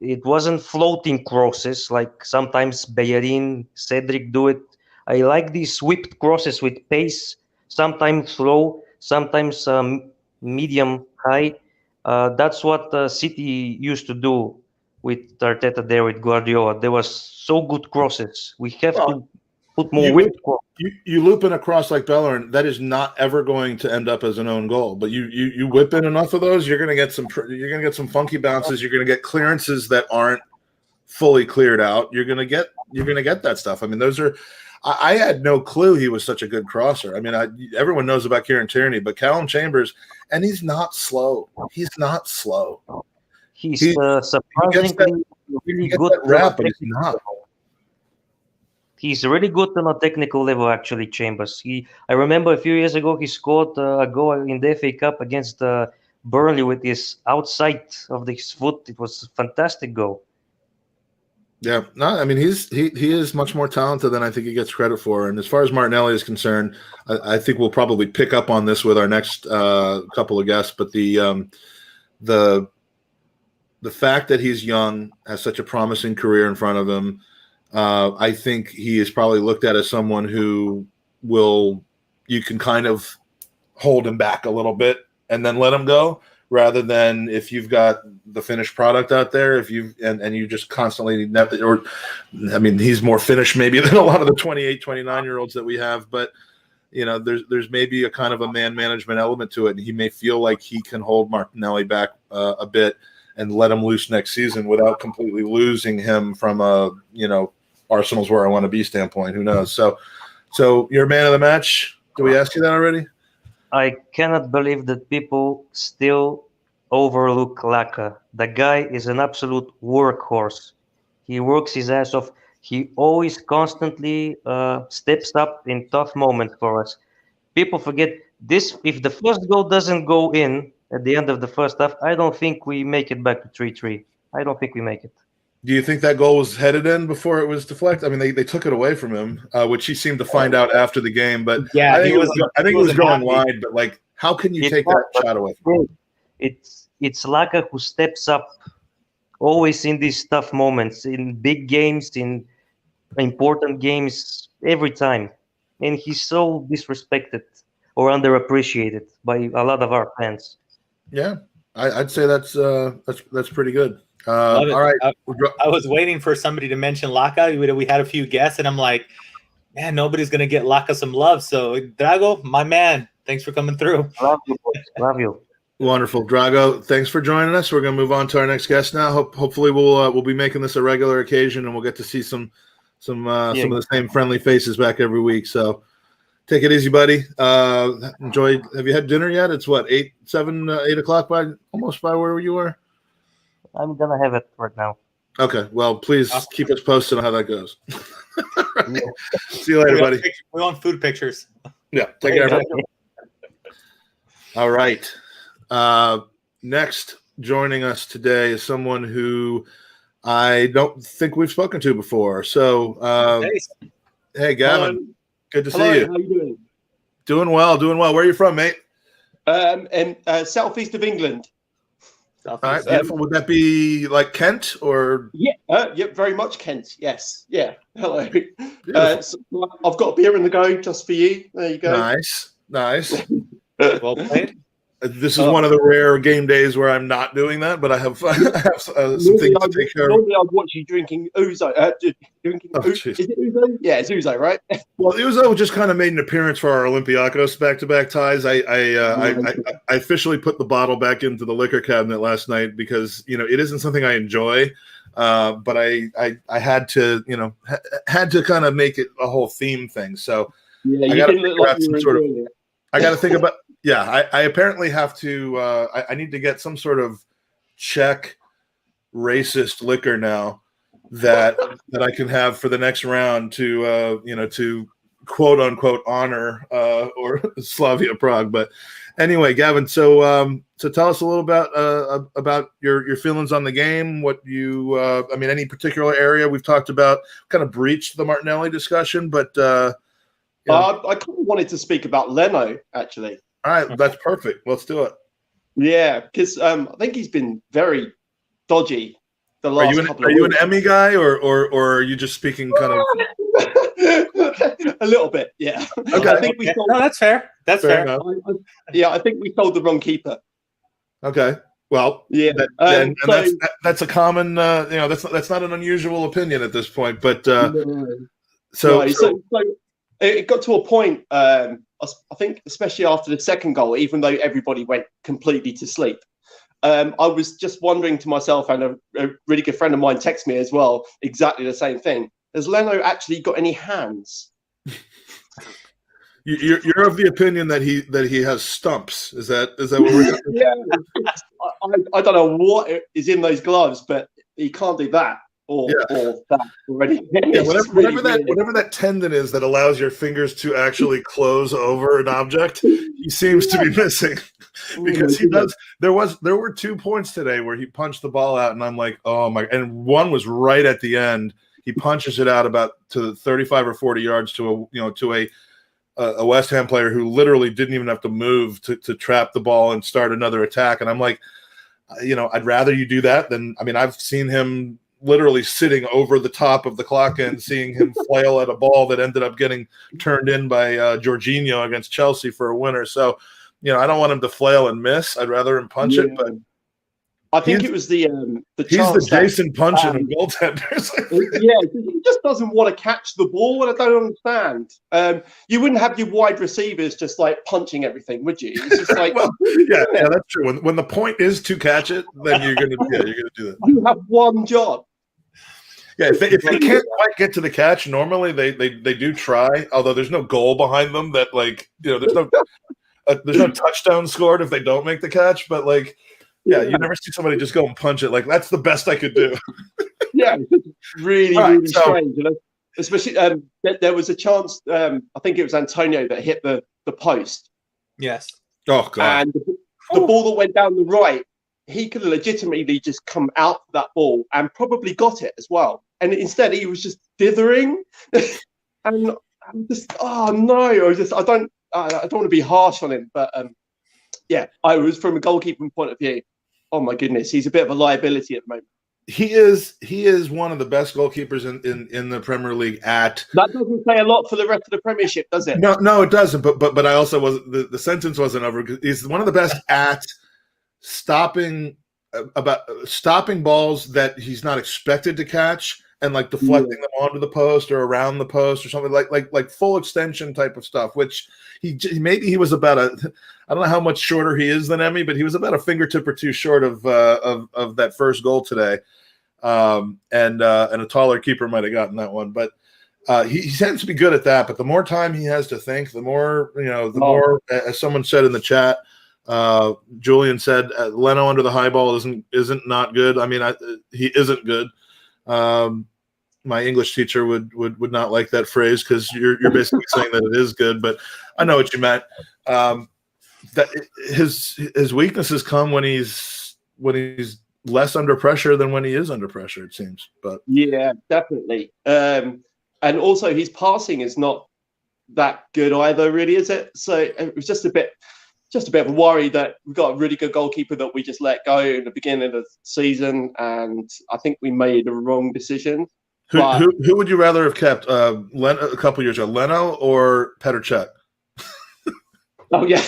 It wasn't floating crosses like sometimes Bellerin, Cedric do it. I like these whipped crosses with pace, sometimes slow, sometimes medium high. That's what City used to do with Arteta there with Guardiola. There was so good crosses. We have to put more whipped crosses. You loop in a cross like Bellerin, that is not ever going to end up as an own goal. But you whip in enough of those, you're gonna get some funky bounces. You're gonna get clearances that aren't fully cleared out. You're gonna get that stuff. I mean, those are. I had no clue he was such a good crosser. I mean, everyone knows about Kieran Tierney, but Callum Chambers, and he's not slow. He's not slow. He's surprisingly really good. Rap, but he's not. He's really good on a technical level, actually, Chambers. I remember a few years ago he scored a goal in the FA Cup against Burnley with his outside of his foot. It was a fantastic goal. Yeah, no, I mean he is much more talented than I think he gets credit for. And as far as Martinelli is concerned, I think we'll probably pick up on this with our next couple of guests. But the fact that he's young, has such a promising career in front of him. I think he is probably looked at as someone who you can kind of hold him back a little bit and then let him go, rather than if you've got the finished product out there, and you just constantly he's more finished maybe than a lot of the 28, 29-year-olds that we have, but there's maybe a kind of a man management element to it, and he may feel like he can hold Martinelli back a bit and let him loose next season without completely losing him from Arsenal's where I want to be standpoint. Who knows? So you're a man of the match. Did we ask you that already? I cannot believe that people still overlook Laka. The guy is an absolute workhorse. He works his ass off. He always constantly steps up in tough moments for us. People forget this. If the first goal doesn't go in at the end of the first half, I don't think we make it back to 3-3. I don't think we make it. Do you think that goal was headed in before it was deflected? I mean, they took it away from him, which he seemed to find out after the game. But yeah, I think it was going wide. But like, how can you take that shot away from him? It's Laka who steps up always in these tough moments, in big games, in important games, every time. And he's so disrespected or underappreciated by a lot of our fans. Yeah, I'd say that's pretty good. All right. I was waiting for somebody to mention Laka. We had a few guests, and I'm like, man, nobody's going to get Laka some love. So, Drago, my man, thanks for coming through. Love you, boys. Love you. Wonderful, Drago. Thanks for joining us. We're going to move on to our next guest now. Hopefully, we'll be making this a regular occasion, and we'll get to see some of the same friendly faces back every week. So, take it easy, buddy. Enjoy. Have you had dinner yet? It's what, 8 o'clock almost by where you were? I'm gonna have it right now. Okay. Well, please keep us posted on how that goes. Right. See you later, buddy. We want food pictures. Yeah. Take care. All right. Next, joining us today is someone who I don't think we've spoken to before. So, hey, Gavin. Good to see you. How are you doing? Doing well. Where are you from, mate? In southeast of England. All right, beautiful. Would that be like Kent or? Yeah, very much Kent. Yes, yeah. Hello. So I've got a beer in the go just for you. There you go. Nice. Well played. This is one of the rare game days where I'm not doing that, but I have some things to take care of. Normally, I'd watch you drinking Ouzo. Is it Ouzo? Yeah, it's Ouzo, right? Well, Ouzo just kind of made an appearance for our Olympiacos back-to-back ties. I officially put the bottle back into the liquor cabinet last night because it isn't something I enjoy. but I had to, had to kind of make it a whole theme thing. So Yeah, I you got to didn't look figure like out you some were sort of. enjoying it. I got to think about. Yeah, I apparently have to. I need to get some sort of Czech racist liquor now that I can have for the next round to to quote unquote honor or Slavia Prague. But anyway, Gavin, so tell us a little about your feelings on the game. What you any particular area we've talked about kind of breached the Martinelli discussion, but I kind of wanted to speak about Leno actually. All right, that's perfect. Let's do it. Yeah, because I think he's been very dodgy the last couple of weeks. Are you an Emmy guy, or are you just speaking kind of a little bit? Yeah. Okay. I think we sold, no, that's fair. That's fair. I think we sold the wrong keeper. Okay. Well, yeah, that's a common, that's not an unusual opinion at this point, but so it got to a point. I think, especially after the second goal, even though everybody went completely to sleep, I was just wondering to myself, and a really good friend of mine texted me as well, exactly the same thing. Has Leno actually got any hands? You're of the opinion that he has stumps. Is that what we're doing? Yeah, I don't know what is in those gloves, but he can't do that or that already. Yeah, whatever that tendon is that allows your fingers to actually close over an object, he seems to be missing. Because he does. There were 2 points today where he punched the ball out, and I'm like, oh my! And one was right at the end. He punches it out about to 35 or 40 yards to a West Ham player who literally didn't even have to move to trap the ball and start another attack. And I'm like, I'd rather you do that than. I mean, I've seen him literally sitting over the top of the clock end, seeing him flail at a ball that ended up getting turned in by Jorginho against Chelsea for a winner. So. I don't want him to flail and miss. I'd rather him punch it, but I think it was the he's the Jason punching of goaltenders. Yeah, he just doesn't want to catch the ball, and I don't understand. You wouldn't have your wide receivers just like punching everything, would you? It's just like yeah, that's true. When the point is to catch it, then you're gonna do that. You have one job. Yeah, if they can't quite get to the catch, normally they do try. Although there's no goal behind them, that there's no touchdown scored if they don't make the catch, but you never see somebody just go and punch it. Like, that's the best I could do. Yeah, really strange. Especially there was a chance. I think it was Antonio that hit the post. Yes. Oh God! And the ball that went down the right, he could have legitimately just come out for that ball and probably got it as well. And instead, he was just dithering, and I'm just, oh no! I don't want to be harsh on him, but I was, from a goalkeeping point of view, oh my goodness, he's a bit of a liability at the moment. He is one of the best goalkeepers in the Premier League. That doesn't say a lot for the rest of the Premiership, does it? No, it doesn't. But I also was the sentence wasn't over. He's one of the best at stopping balls that he's not expected to catch, and deflecting them onto the post or around the post or something like full extension type of stuff, which he was about I don't know how much shorter he is than Emmy, but he was about a fingertip or two short of that first goal today. And a taller keeper might have gotten that one, but he tends to be good at that. But the more time he has to think, the more, more, as someone said in the chat, Julian said, Leno under the high ball isn't not good. I mean, he isn't good. My English teacher would not like that phrase, because you're basically saying that it is good, but I know what you meant. That his weaknesses come when he's less under pressure than when he is under pressure, it seems. But yeah, definitely. And also his passing is not that good either, really, is it? So it was just a bit of a worry that we've got a really good goalkeeper that we just let go in the beginning of the season, and I think we made a wrong decision. Who would you rather have kept a couple years ago, Leno or Petr Cech? Oh yeah,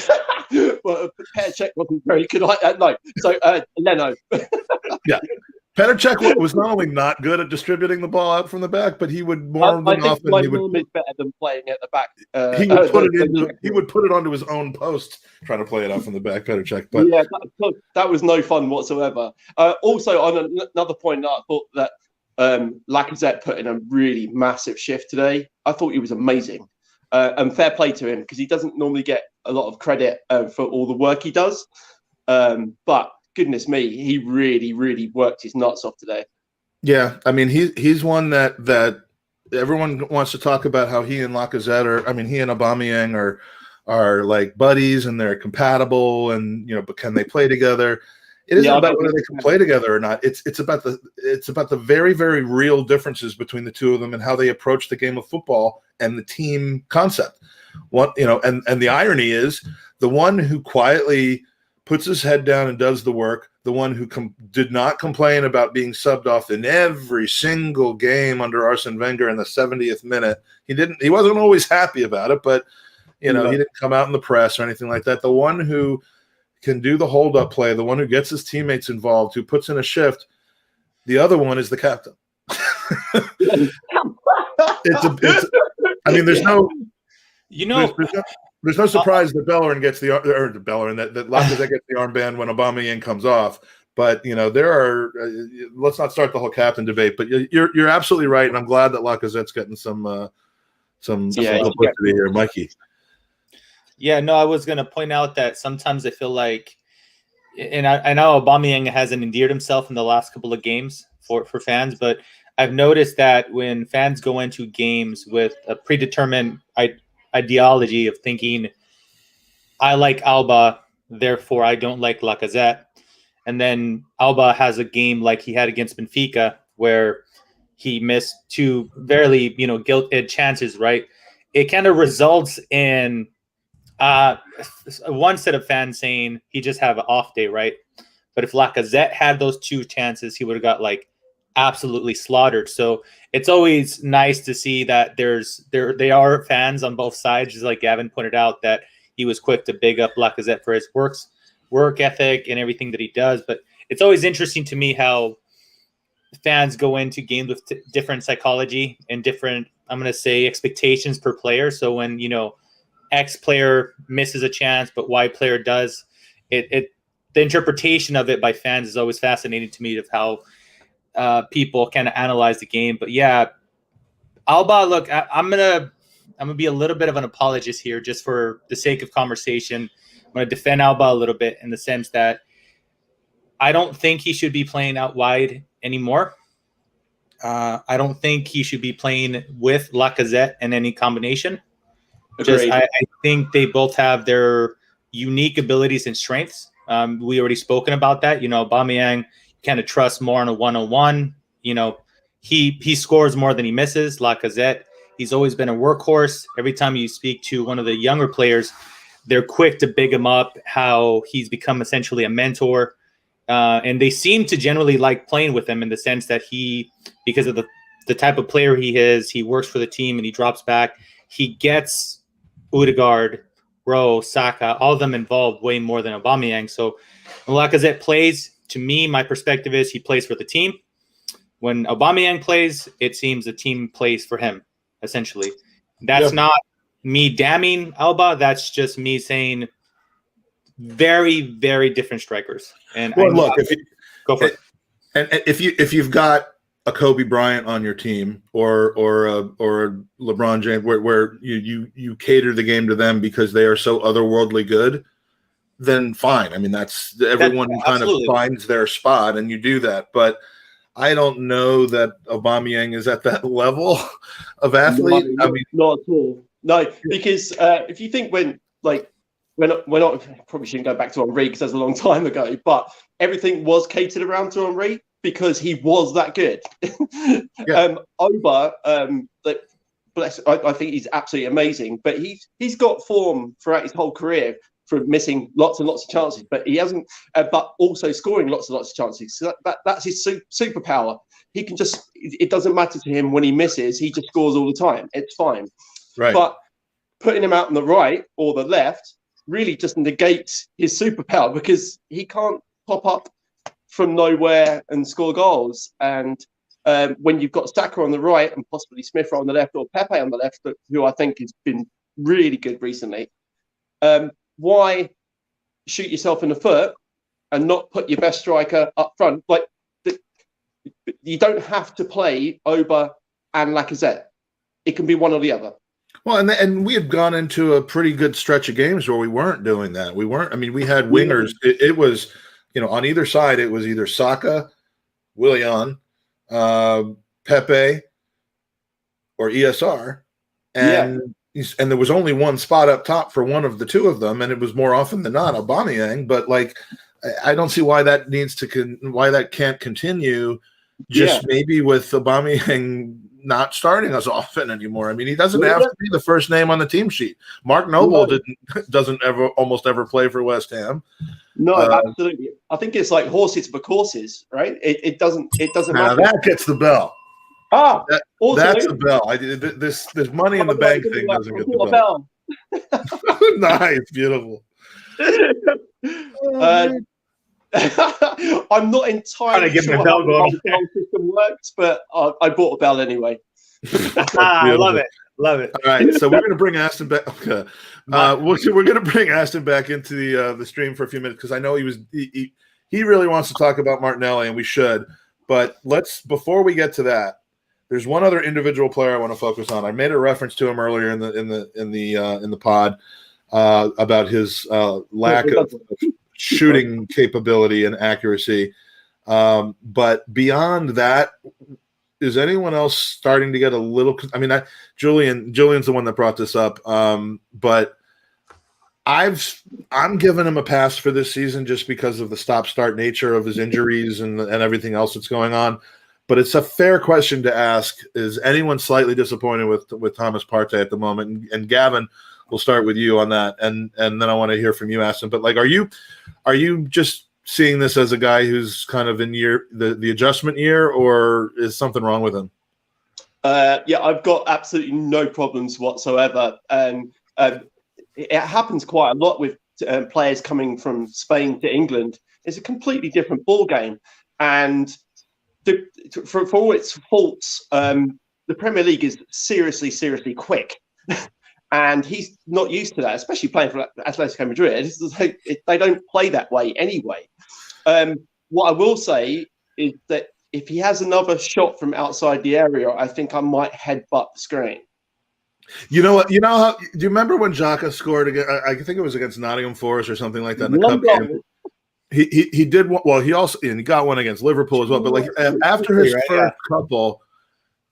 well, Petr Cech wasn't very good. No, so Leno. Yeah, Petr was not only not good at distributing the ball out from the back, but he would more than often my mum is better than playing at the back. He would put it onto his own post, trying to play it out from the back, Petr. But yeah, that was no fun whatsoever. Also, on another point, I thought that Lacazette put in a really massive shift today. I thought he was amazing, and fair play to him because he doesn't normally get a lot of credit for all the work he does. But goodness me, he really, really worked his nuts off today. Yeah, I mean, he's one that everyone wants to talk about how he and Lacazette he and Aubameyang are like buddies and they're compatible and but can they play together? It isn't about whether they can play together or not. It's about the very, very real differences between the two of them and how they approach the game of football and the team concept. And the irony is the one who quietly puts his head down and does the work, the one who did not complain about being subbed off in every single game under Arsene Wenger in the 70th minute. He wasn't always happy about it, but he didn't come out in the press or anything like that. The one who can do the hold-up play, the one who gets his teammates involved, who puts in a shift. The other one is the captain. There's no surprise that Bellerin gets that Lacazette gets the armband when Aubameyang comes off. But there are. Let's not start the whole captain debate. But you're absolutely right, and I'm glad that Lacazette's getting some publicity here, Mikey. Yeah, no, I was going to point out that sometimes I feel like, and I know Aubameyang hasn't endeared himself in the last couple of games for fans, but I've noticed that when fans go into games with a predetermined ideology of thinking, I like Alba, therefore I don't like Lacazette, and then Alba has a game like he had against Benfica where he missed two barely, gilt-edged chances, right? It kind of results in one set of fans saying he just have an off day, right? But if Lacazette had those two chances, he would have got absolutely slaughtered. So it's always nice to see that they are fans on both sides, just like Gavin pointed out, that he was quick to big up Lacazette for his work ethic and everything that he does. But it's always interesting to me how fans go into games with different psychology and different, I'm going to say, expectations per player. So when, X player misses a chance, but Y player does, the interpretation of it by fans is always fascinating to me of how people kind of analyze the game. But yeah, Alba, look, I'm gonna be a little bit of an apologist here just for the sake of conversation. I'm gonna defend Alba a little bit in the sense that I don't think he should be playing out wide anymore. I don't think he should be playing with Lacazette in any combination. I think they both have their unique abilities and strengths. We already spoken about that. Aubameyang kind of trust more on a one-on-one. He scores more than he misses. Lacazette, he's always been a workhorse. Every time you speak to one of the younger players, they're quick to big him up, how he's become essentially a mentor. And they seem to generally like playing with him in the sense that because of the type of player he is, he works for the team and he drops back. He gets Odegaard, Rowe, Saka, all of them involved way more than Aubameyang. So when Lacazette plays, to me, my perspective is he plays for the team. When Aubameyang plays, it seems the team plays for him, essentially. That's not me damning Alba. That's just me saying very, very different strikers. And go for it. And if you've got a Kobe Bryant on your team or LeBron James, where you cater the game to them because they are so otherworldly good, then fine. I mean, that's everyone kind of finds their spot, and you do that. But I don't know that Aubameyang is at that level of athlete. Not at all. No, because if you think when I probably shouldn't go back to Henry because that's a long time ago, but everything was catered around to Henry because he was that good. Oba, I think he's absolutely amazing, but he's got form throughout his whole career from missing lots and lots of chances, but he hasn't, but also scoring lots and lots of chances. So that's his superpower. He can just, it doesn't matter to him when he misses, he just scores all the time. It's fine. Right. But putting him out on the right or the left really just negates his superpower because he can't pop up from nowhere and score goals. And when you've got Saka on the right and possibly Smith on the left or Pepe on the left, who I think has been really good recently, why shoot yourself in the foot and not put your best striker up front? Like, you don't have to play Oba and Lacazette. It can be one or the other. Well, and we had gone into a pretty good stretch of games where we weren't doing that. We weren't. I mean, we had wingers. It was, on either side, it was either Saka, Willian, Pepe, or ESR, and there was only one spot up top for one of the two of them, and it was more often than not Aubameyang. But I don't see why that why that can't continue. Maybe with Aubameyang not starting as often anymore. I mean, he doesn't have to be the first name on the team sheet. Mark Noble doesn't almost ever play for West Ham. No, absolutely. I think it's like horses for courses, right? It doesn't matter. That gets the bell. That's the bell. This money in the bank thing doesn't get the bell. Nice, beautiful. I'm not entirely sure how the bell system works, but I bought a bell anyway. I love it. Love it. All right, so we're going to bring Aston back. Okay. We're going to bring Aston back into the stream for a few minutes because I know he really wants to talk about Martinelli, and we should. But before we get to that, there's one other individual player I want to focus on. I made a reference to him earlier in the pod about his lack of shooting capability and accuracy. But beyond that, is anyone else starting to get a little? I mean, Julian's the one that brought this up, but I'm giving him a pass for this season just because of the stop-start nature of his injuries and everything else that's going on. But it's a fair question to ask: is anyone slightly disappointed with Thomas Partey at the moment? And Gavin, we'll start with you on that, and then I want to hear from you, Aston. But are you just seeing this as a guy who's kind of in the adjustment year, or is something wrong with him? I've got absolutely no problems whatsoever. It happens quite a lot with players coming from Spain to England. It's a completely different ball game, and for all its faults, the Premier League is seriously, seriously quick. And he's not used to that, especially playing for Atletico Madrid. They don't play that way anyway. What I will say is that if he has another shot from outside the area, I think I might headbutt the screen. You know what? Do you remember when Xhaka scored against? I think it was against Nottingham Forest or something like that in the cup game. He did well. He also he got one against Liverpool as well. But after his first couple,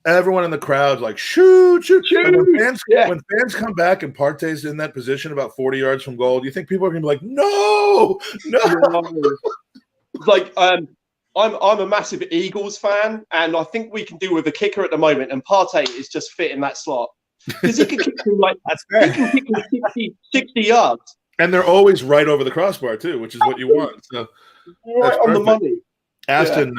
everyone in the crowd's like, shoot. And when fans come back and Partey's in that position about 40 yards from goal, do you think people are going to be like, no? I'm a massive Eagles fan, and I think we can do with a kicker at the moment, and Partey is just fit in that slot. Because he can kick him that's fair. He can kick him 60 yards. And they're always right over the crossbar, too, which is what you want. So right on the money. Aston,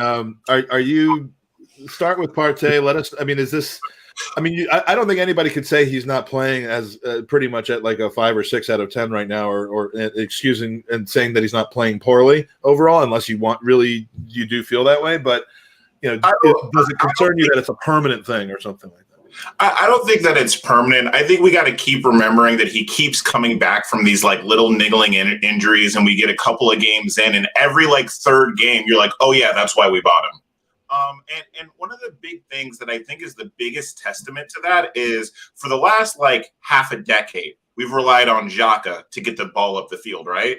are you – start with Partey. Let us – I mean, is this – I mean, I don't think anybody could say he's not playing as pretty much at like a 5 or 6 out of 10 right now, or excusing and saying that he's not playing poorly overall, unless you do feel that way. But, does it concern you that it's a permanent thing or something like that? I don't think that it's permanent. I think we got to keep remembering that he keeps coming back from these little niggling injuries, and we get a couple of games in, and every third game, you're like, oh yeah, that's why we bought him. And one of the big things that I think is the biggest testament to that is for the last half a decade, we've relied on Xhaka to get the ball up the field, right?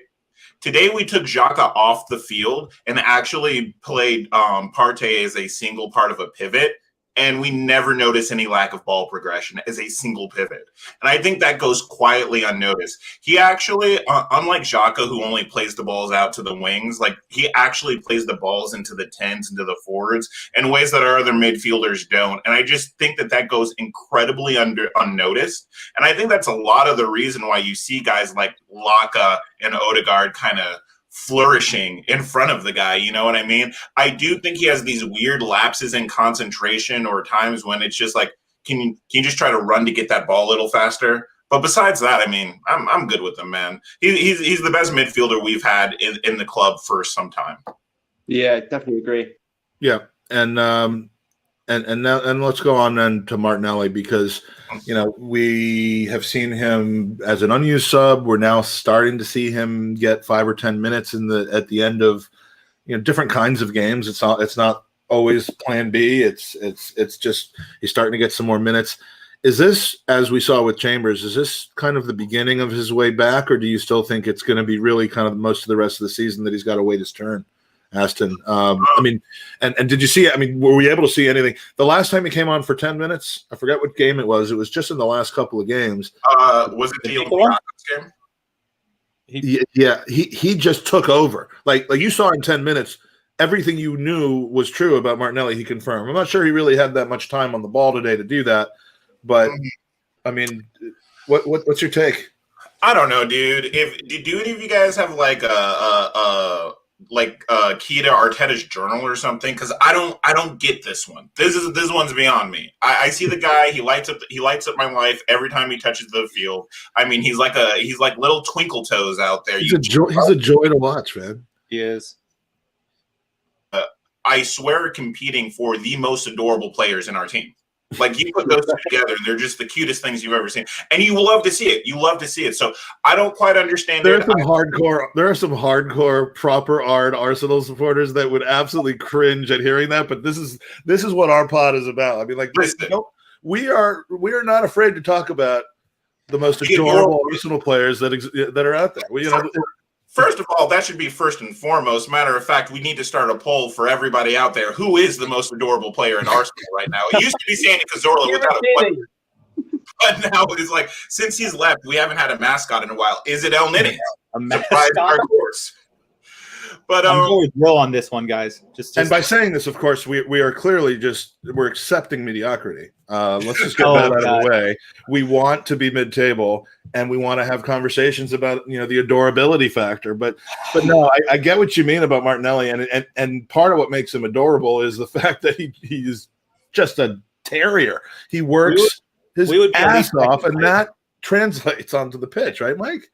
Today we took Xhaka off the field and actually played Partey as a single part of a pivot. And we never notice any lack of ball progression as a single pivot. And I think that goes quietly unnoticed. He actually, unlike Xhaka, who only plays the balls out to the wings, he actually plays the balls into the 10s, into the forwards, in ways that our other midfielders don't. And I just think that goes incredibly unnoticed. And I think that's a lot of the reason why you see guys like Laka and Odegaard kind of flourishing in front of the guy, you know what I mean? I do think he has these weird lapses in concentration or times when it's just can you just try to run to get that ball a little faster? But besides that, I mean, I'm good with him, man. He's the best midfielder we've had in the club for some time. Yeah, definitely agree. Yeah, and now let's go on then to Martinelli, because we have seen him as an unused sub. We're now starting to see him get 5 or 10 minutes at the end of different kinds of games. It's not always plan B. It's just he's starting to get some more minutes. Is this, as we saw with Chambers, is this kind of the beginning of his way back, or do you still think it's going to be really kind of most of the rest of the season that he's got to wait his turn? Aston, and did you see? Were we able to see anything? The last time he came on for 10 minutes, I forget what game it was. It was just in the last couple of games. Was it the Olympiacos game? He just took over. Like you saw in 10 minutes, everything you knew was true about Martinelli. He confirmed. I'm not sure he really had that much time on the ball today to do that, but what's your take? I don't know, dude. Do any of you guys have like key to Arteta's journal or something? Because I don't get this one. This one's beyond me. I see the guy. He lights up my life every time he touches the field. He's like little twinkle toes out there. He's a joy to watch, man. He is. I swear, competing for the most adorable players in our team. Like, you put those two together, they're just the cutest things you've ever seen, and you will love to see it. You love to see it. So I don't quite understand. There are some hardcore proper art Arsenal supporters that would absolutely cringe at hearing that. But this is what our pod is about. We are not afraid to talk about the most adorable Arsenal players that are out there. First of all, that should be first and foremost. Matter of fact, we need to start a poll for everybody out there. Who is the most adorable player in Arsenal right now? It used to be Sandy Cazorla without a question. But now it's like, since he's left, we haven't had a mascot in a while. Is it El Nini? A mascot? Of course. But I'm going with Will on this one, guys. And by saying this, of course, we are clearly we're accepting mediocrity. Let's just get that out of the way. We want to be mid-table, and we want to have conversations about the adorability factor. But no, I get what you mean about Martinelli, and part of what makes him adorable is the fact that he's just a terrier. He works his ass off, and that translates onto the pitch, right, Mike?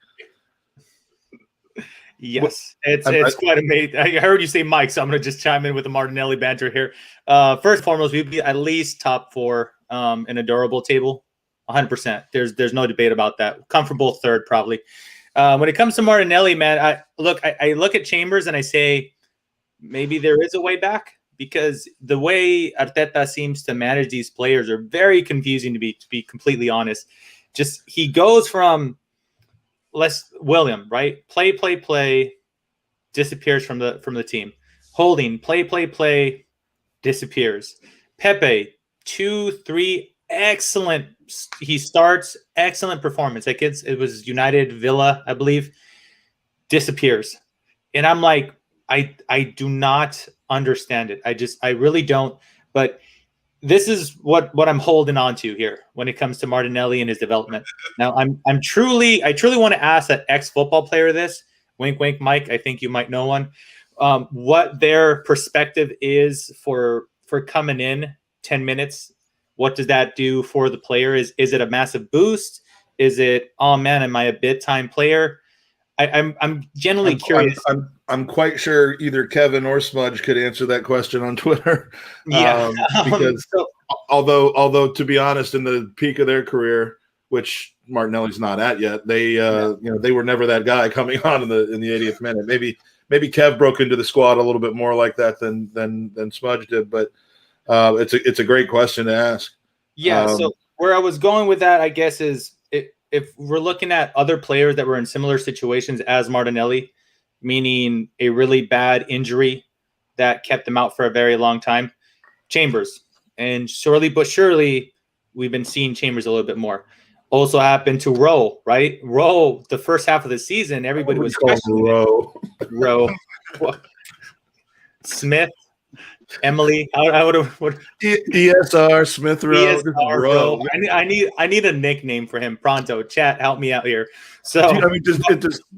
Yes, it's quite amazing. I heard you say Mike, so I'm going to just chime in with the Martinelli banter here. First and foremost, we'd be at least top 4 in a durable table, 100%. There's no debate about that. Comfortable third, probably. When it comes to Martinelli, man, I look at Chambers and I say maybe there is a way back, because the way Arteta seems to manage these players are very confusing, to be completely honest. Just he goes from William, right? Play, disappears from the team. Holding, play, disappears. Pepe, 2-3, excellent. He starts, excellent performance. Like it was United Villa, I believe, disappears. And I'm like, I do not understand it. I really don't. But this is what I'm holding on to here when it comes to Martinelli and his development. Now, I truly want to ask that ex-football player this. Wink, wink, Mike. I think you might know one. What their perspective is for coming in 10 minutes. What does that do for the player? Is it a massive boost? Is it, oh man, am I a bit time player? I'm generally curious. I'm quite sure either Kevin or Smudge could answer that question on Twitter. Yeah, because although to be honest, in the peak of their career, which Martinelli's not at yet, they were never that guy coming on in the 80th minute. Maybe Kev broke into the squad a little bit more like that than Smudge did, but it's a great question to ask. Yeah. So where I was going with that, I guess, is if we're looking at other players that were in similar situations as Martinelli, meaning a really bad injury that kept them out for a very long time, Chambers. And surely but surely, we've been seeing Chambers a little bit more. Also happened to Rowe, right? Rowe, the first half of the season, everybody was questioning Rowe. Smith, Emily, ESR, Smith Rowe. I need a nickname for him. Pronto, chat, help me out here. So,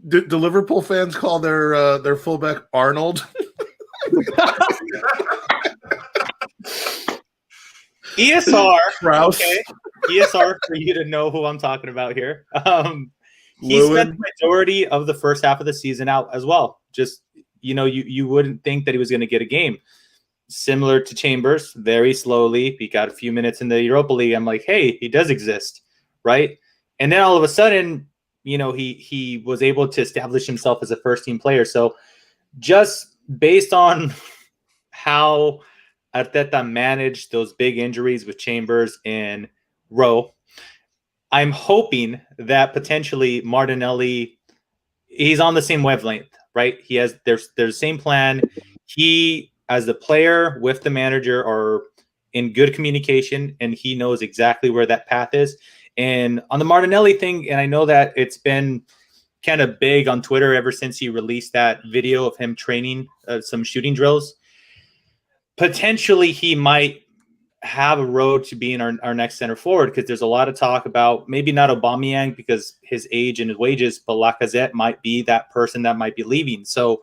do Liverpool fans call their fullback Arnold? ESR, Strauss. okay. ESR for you to know who I'm talking about here. He spent the majority of the first half of the season out as well. Just you wouldn't think that he was going to get a game. Similar to Chambers, very slowly. He got a few minutes in the Europa League. I'm like, hey, he does exist, right? And then all of a sudden, he was able to establish himself as a first-team player. So just based on how Arteta managed those big injuries with Chambers and Rowe, I'm hoping that potentially Martinelli, he's on the same wavelength, right? There's the same plan. He, as the player with the manager, are in good communication, and he knows exactly where that path is. And on the Martinelli thing, and I know that it's been kind of big on Twitter ever since he released that video of him training some shooting drills. Potentially, he might have a road to being our next center forward, because there's a lot of talk about maybe not Aubameyang because his age and his wages, but Lacazette might be that person that might be leaving. So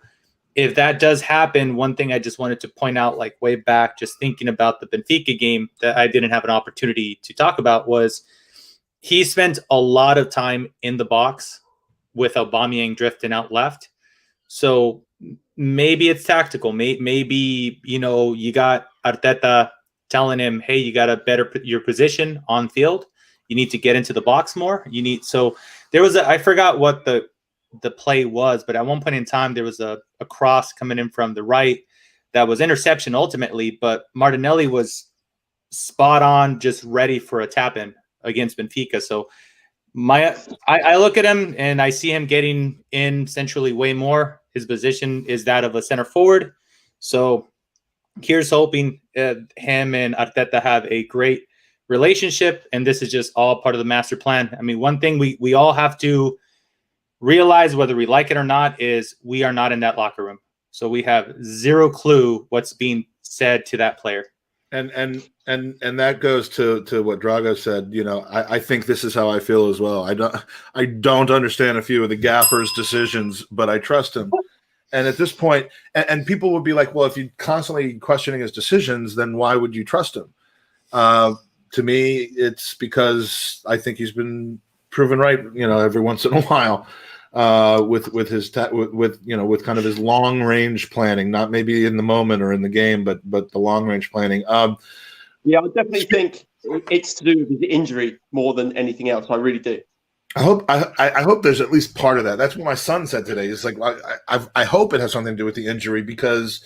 if that does happen, one thing I just wanted to point out, like way back, just thinking about the Benfica game that I didn't have an opportunity to talk about, was he spent a lot of time in the box with Aubameyang drifting out left. So maybe it's tactical. Maybe you got Arteta telling him, hey, you got to better put your position on field. You need to get into the box more. So there was I forgot what the play was, but at one point in time, there was a cross coming in from the right that was interception ultimately, but Martinelli was spot on, just ready for a tap in against Benfica. So I look at him and I see him getting in centrally way more. His position is that of a center forward. So here's hoping him and Arteta have a great relationship, and this is just all part of the master plan. I mean, one thing we all have to realize, whether we like it or not, is we are not in that locker room. So we have zero clue what's being said to that player. And that goes to what Drago said. I think this is how I feel as well. I don't understand a few of the gaffer's decisions, but I trust him. And at this point, and people would be like, well, if you're constantly questioning his decisions, then why would you trust him? To me, it's because I think he's been proven right, every once in a while, with his with kind of his long range planning, not maybe in the moment or in the game, but the long range planning. Yeah, I definitely think it's to do with the injury more than anything else. I really do. I hope there's at least part of that. That's what my son said today. It's like I hope it has something to do with the injury, because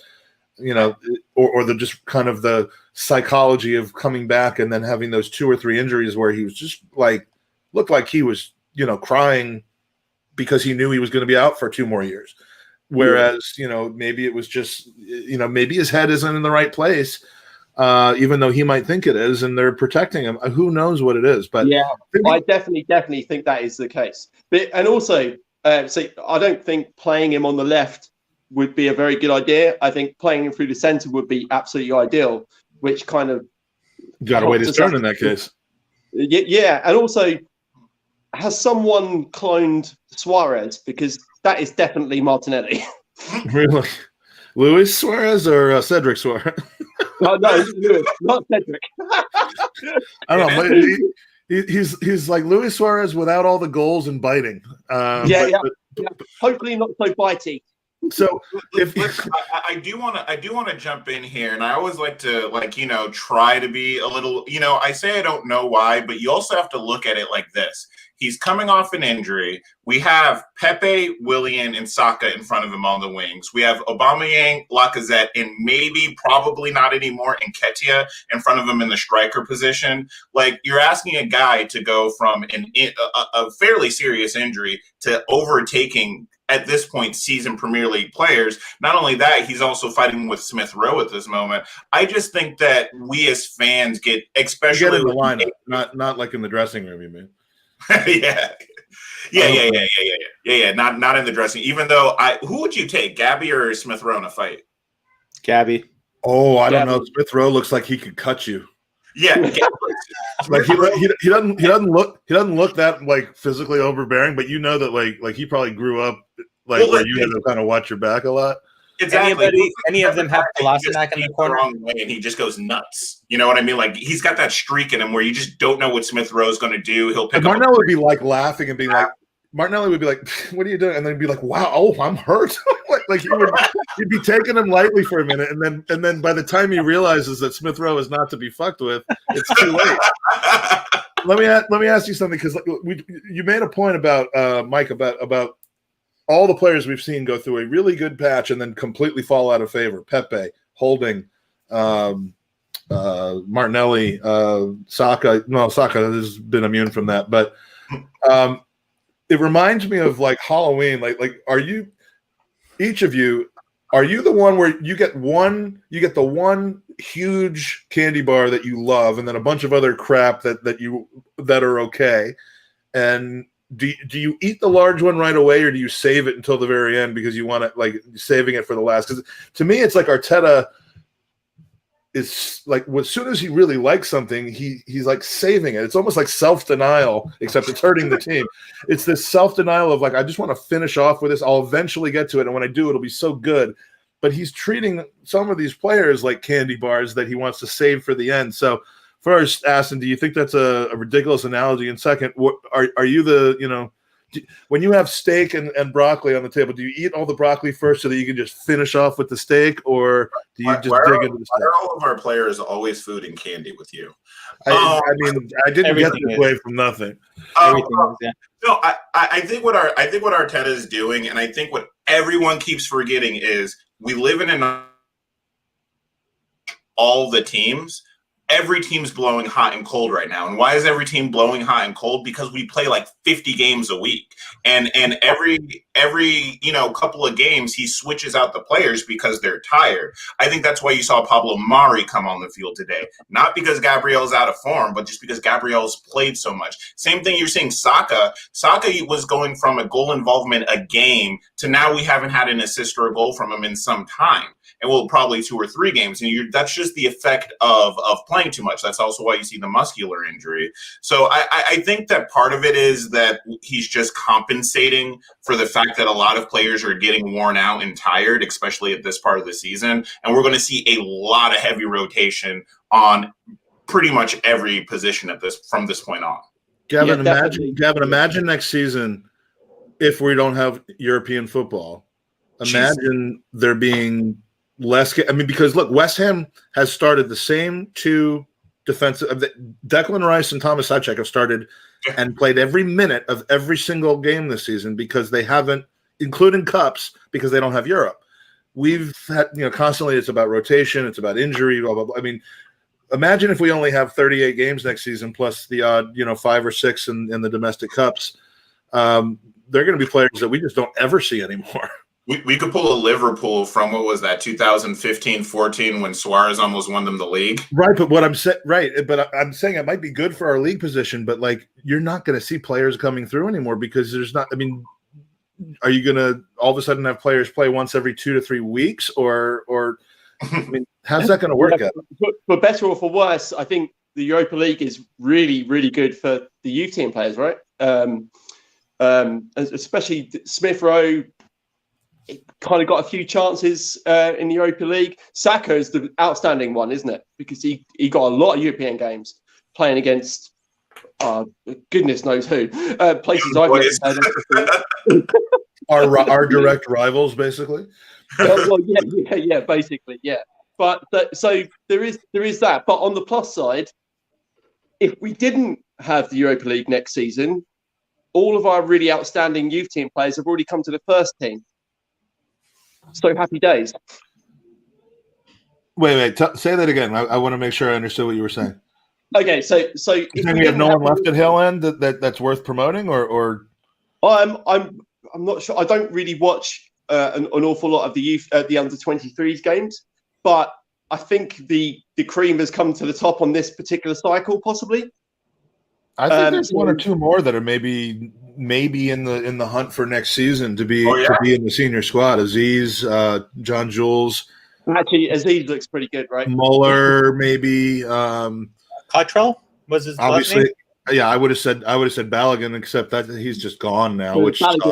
or the just kind of the psychology of coming back and then having those 2 or 3 injuries where he was just looked like he was crying because he knew he was going to be out for 2 more years. Whereas maybe it was just maybe his head isn't in the right place. Even though he might think it is, and they're protecting him. Who knows what it is? But yeah, I definitely think that is the case. And also, so I don't think playing him on the left would be a very good idea. I think playing him through the centre would be absolutely ideal, which kind of got to wait his turn in that case. Yeah, and also, has someone cloned Suarez? Because that is definitely Martinelli. Really? Luis Suarez or Cedric Suarez? No, Luis, not Cedric. I don't know. He's like Luis Suarez without all the goals and biting. Yeah. Hopefully not so bitey. So I do want to jump in here, and I always like to try to be a little, I say I don't know why, but you also have to look at it like this. He's coming off an injury. We have Pepe, Willian, and Saka in front of him on the wings. We have Aubameyang, Lacazette, and probably not anymore, Nketiah in front of him in the striker position. Like, you're asking a guy to go from a fairly serious injury to overtaking, at this point, seasoned Premier League players. Not only that, he's also fighting with Smith Rowe at this moment. I just think that we as fans get, especially in the lineup, not like in the dressing room, you mean? Yeah. Not in the dressing. Even though who would you take, Gabby or Smith Rowe in a fight? Gabby. Oh, I don't know. Smith Rowe looks like he could cut you. Yeah, like he doesn't look that physically overbearing, but that like he probably grew up where you had to kind of watch your back a lot. Exactly. Any of them have Kolasinac in the corner? Wrong way, and he just goes nuts. You know what I mean? Like, he's got that streak in him where you just don't know what Smith Rowe's going to do. He'll pick up. Martinelli would be laughing and being like, Martinelli would be like, "What are you doing?" And then he'd be like, "Wow, I'm hurt." like he would You'd be taking him lightly for a minute, and then by the time he realizes that Smith Rowe is not to be fucked with, it's too late. Let me ask you something, because you made a point about Mike about all the players we've seen go through a really good patch and then completely fall out of favor. Pepe, Holding, Martinelli, Saka. No, Saka has been immune from that, but it reminds me of like Halloween. Like, are you, each of you, are you the one where you get the one huge candy bar that you love, and then a bunch of other crap that are okay? And do you eat the large one right away, or do you save it until the very end because you want it, like saving it for the last? Because to me, it's like Arteta is like, as soon as he really likes something, he's like saving it. It's almost like self-denial, except it's hurting the team. It's this self-denial of like, I just want to finish off with this. I'll eventually get to it, and when I do, it'll be so good. But he's treating some of these players like candy bars that he wants to save for the end. So first, Aston, do you think that's a ridiculous analogy? And second, are you the, when you have steak and broccoli on the table, do you eat all the broccoli first so that you can just finish off with the steak, or do you just dig into the steak? Why are all of our players always food and candy with you? I mean, I didn't get this way from nothing. No, I think what Arteta is doing, and I think what everyone keeps forgetting, is we live in all the teams. Every team's blowing hot and cold right now. And why is every team blowing hot and cold? Because we play like 50 games a week. And every couple of games, he switches out the players because they're tired. I think that's why you saw Pablo Mari come on the field today. Not because Gabriel's out of form, but just because Gabriel's played so much. Same thing you're seeing Saka. Saka was going from a goal involvement a game to now we haven't had an assist or a goal from him in some time. And we'll probably 2 or 3 games. And that's just the effect of playing too much. That's also why you see the muscular injury. So I think that part of it is that he's just compensating for the fact that a lot of players are getting worn out and tired, especially at this part of the season. And we're going to see a lot of heavy rotation on pretty much every position from this point on. Gavin, imagine next season if we don't have European football. Imagine there being less. I mean, because look, West Ham has started the same 2 defensive. Declan Rice and Thomas Soucek have started and played every minute of every single game this season because they haven't, including cups, because they don't have Europe. We've had, constantly it's about rotation, it's about injury, blah, blah, blah. I mean, imagine if we only have 38 games next season plus the odd, 5 or 6 in the domestic cups. They're going to be players that we just don't ever see anymore. We could pull a Liverpool from, what was that, 2015-14 when Suarez almost won them the league. Right, but I'm saying it might be good for our league position, but like you're not going to see players coming through anymore because there's not. I mean, are you going to all of a sudden have players play once every 2 to 3 weeks, or I mean, how's that going to work out? For better or for worse, I think the Europa League is really, really good for the youth team players, right? Especially Smith Rowe. Kind of got a few chances in the Europa League. Saka is the outstanding one, isn't it? Because he got a lot of European games playing against goodness knows who. Places I've our direct rivals, basically. Well, yeah, basically, yeah. But so there is that. But on the plus side, if we didn't have the Europa League next season, all of our really outstanding youth team players have already come to the first team. So happy days. Wait, say that again. I want to make sure I understood what you were saying. Okay, so if we have no one left at Hill End that's worth promoting, or I'm not sure. I don't really watch an awful lot of the youth the under 23s games, but I think the cream has come to the top on this particular cycle, possibly. I think there's 1 or 2 more that are maybe in the hunt for next season to be in the senior squad. Aziz, John Jules. Actually, Aziz looks pretty good, right? Muller, maybe. Cottrell was his obviously. Last name? Yeah, I would have said Balogun, except that he's just gone now, which sucks.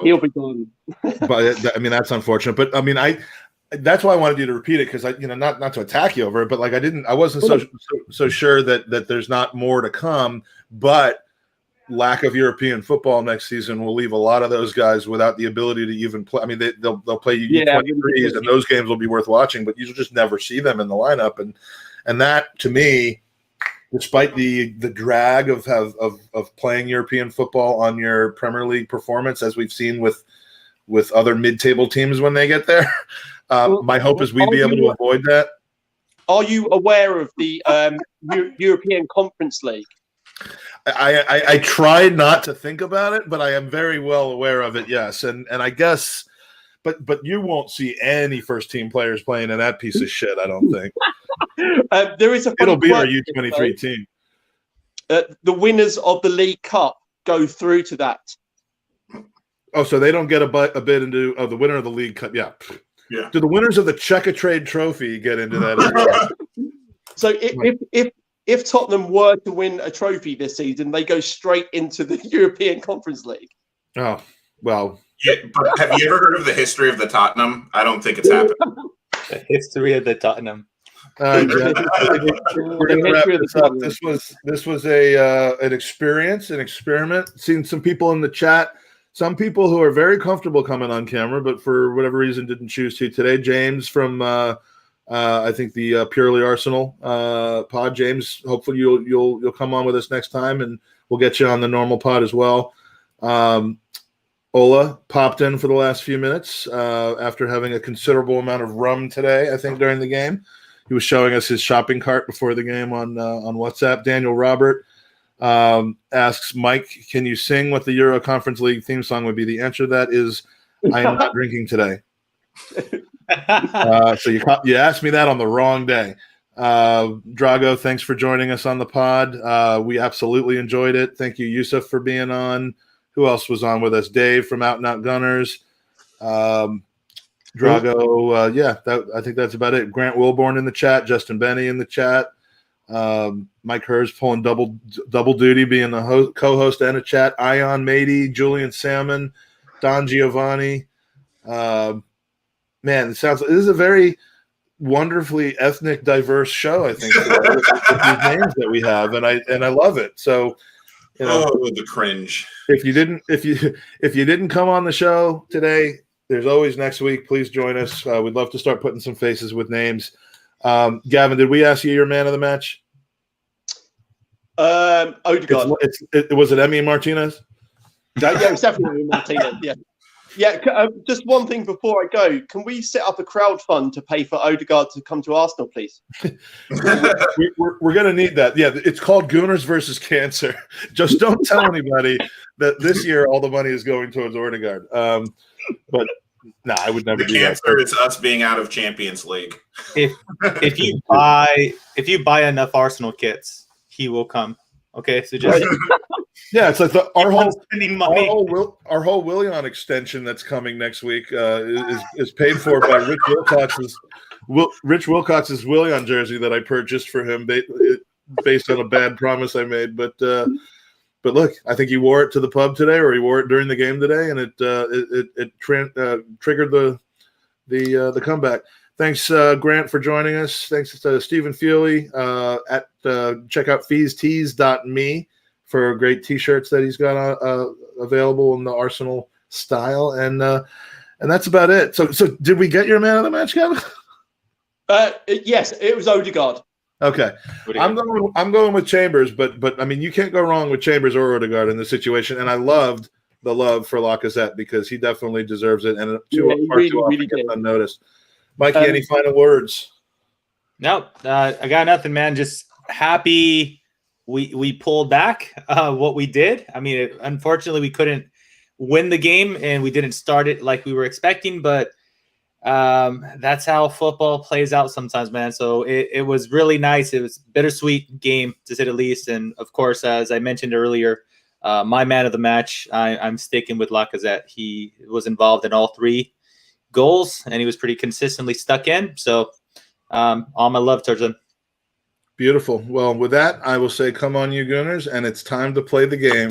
He'll be gone. But I mean, that's unfortunate. But I mean, that's why I wanted you to repeat it, because not to attack you over it, but like I wasn't so sure that there's not more to come. But lack of European football next season will leave a lot of those guys without the ability to even play. I mean, they'll play U23s, and those games will be worth watching, but you'll just never see them in the lineup. And that, to me, despite the drag of playing European football on your Premier League performance, as we've seen with other mid-table teams when they get there, my hope is we'd be able to avoid that. Are you aware of the European Conference League? I tried not to think about it, but I am very well aware of it. Yes, and I guess, but you won't see any first team players playing in that piece of shit. I don't think there is a. It'll be our U23 team. The winners of the League Cup go through to that. Oh, so they don't get a bid into the winner of the League Cup? Yeah. Do the winners of the Checkatrade Trophy get into that as well? So if Tottenham were to win a trophy this season, they go straight into the European Conference League. Oh, well. Yeah, but have you ever heard of the history of the Tottenham? I don't think it's happened. The history of the Tottenham. We're going to wrap this up. This was an experience, an experiment. Seen some people in the chat, some people who are very comfortable coming on camera, but for whatever reason didn't choose to today. James from I think the Purely Arsenal pod. James, hopefully you'll come on with us next time, and we'll get you on the normal pod as well. Ola popped in for the last few minutes after having a considerable amount of rum today, I think, during the game. He was showing us his shopping cart before the game on WhatsApp. Daniel Robert asks, Mike, can you sing what the Euro Conference League theme song would be? The answer to that is, I am not drinking today. So you asked me that on the wrong day. Drago, thanks for joining us on the pod. We absolutely enjoyed it. Thank you, Yusuf, for being on. Who else was on with us? Dave from Out and Out Gunners. Drago, I think that's about it. Grant Wilborn in the chat, Justin Benny in the chat, Mike Hers pulling double duty, being the co-host and a chat. Ion Mady, Julian Salmon, Don Giovanni. Man, this is a very wonderfully ethnic, diverse show, I think, with these names that we have, and I love it. So, the cringe. If you didn't come on the show today, there's always next week. Please join us. We'd love to start putting some faces with names. Gavin, did we ask you your man of the match? Odegaard. Was it Emi Martinez? Yeah, it's definitely Martinez. Yeah. Yeah, just one thing before I go. Can we set up a crowd fund to pay for Odegaard to come to Arsenal, please? We're going to need that. Yeah, it's called Gooners versus Cancer. Just don't tell anybody that this year all the money is going towards Odegaard. But no, I would never do that. The cancer is us being out of Champions League. If you buy enough Arsenal kits, he will come. Okay, so just yeah, it's like our whole Willian extension that's coming next week is paid for by Rich Wilcox's Willian jersey that I purchased for him based on a bad promise I made. But look, I think he wore it to the pub today, or he wore it during the game today, and it triggered the comeback. Thanks, Grant, for joining us. Thanks to Stephen Feely check out feestees.me for great T-shirts that he's got available in the Arsenal style, and that's about it. So did we get your man of the match, Kevin? Yes, it was Odegaard. Okay, I'm going with Chambers, but I mean, you can't go wrong with Chambers or Odegaard in this situation, and I loved the love for Lacazette because he definitely deserves it, and too often gets unnoticed. Mikey, any final words? No, I got nothing, man. Just happy we pulled back what we did. I mean, unfortunately, we couldn't win the game, and we didn't start it like we were expecting, but that's how football plays out sometimes, man. So it was really nice. It was a bittersweet game, to say the least. And, of course, as I mentioned earlier, my man of the match, I'm sticking with Lacazette. He was involved in all 3 goals, and he was pretty consistently stuck in. So all my love towards him. Beautiful. Well, with that, I will say, come on, you Gooners, and it's time to play the game.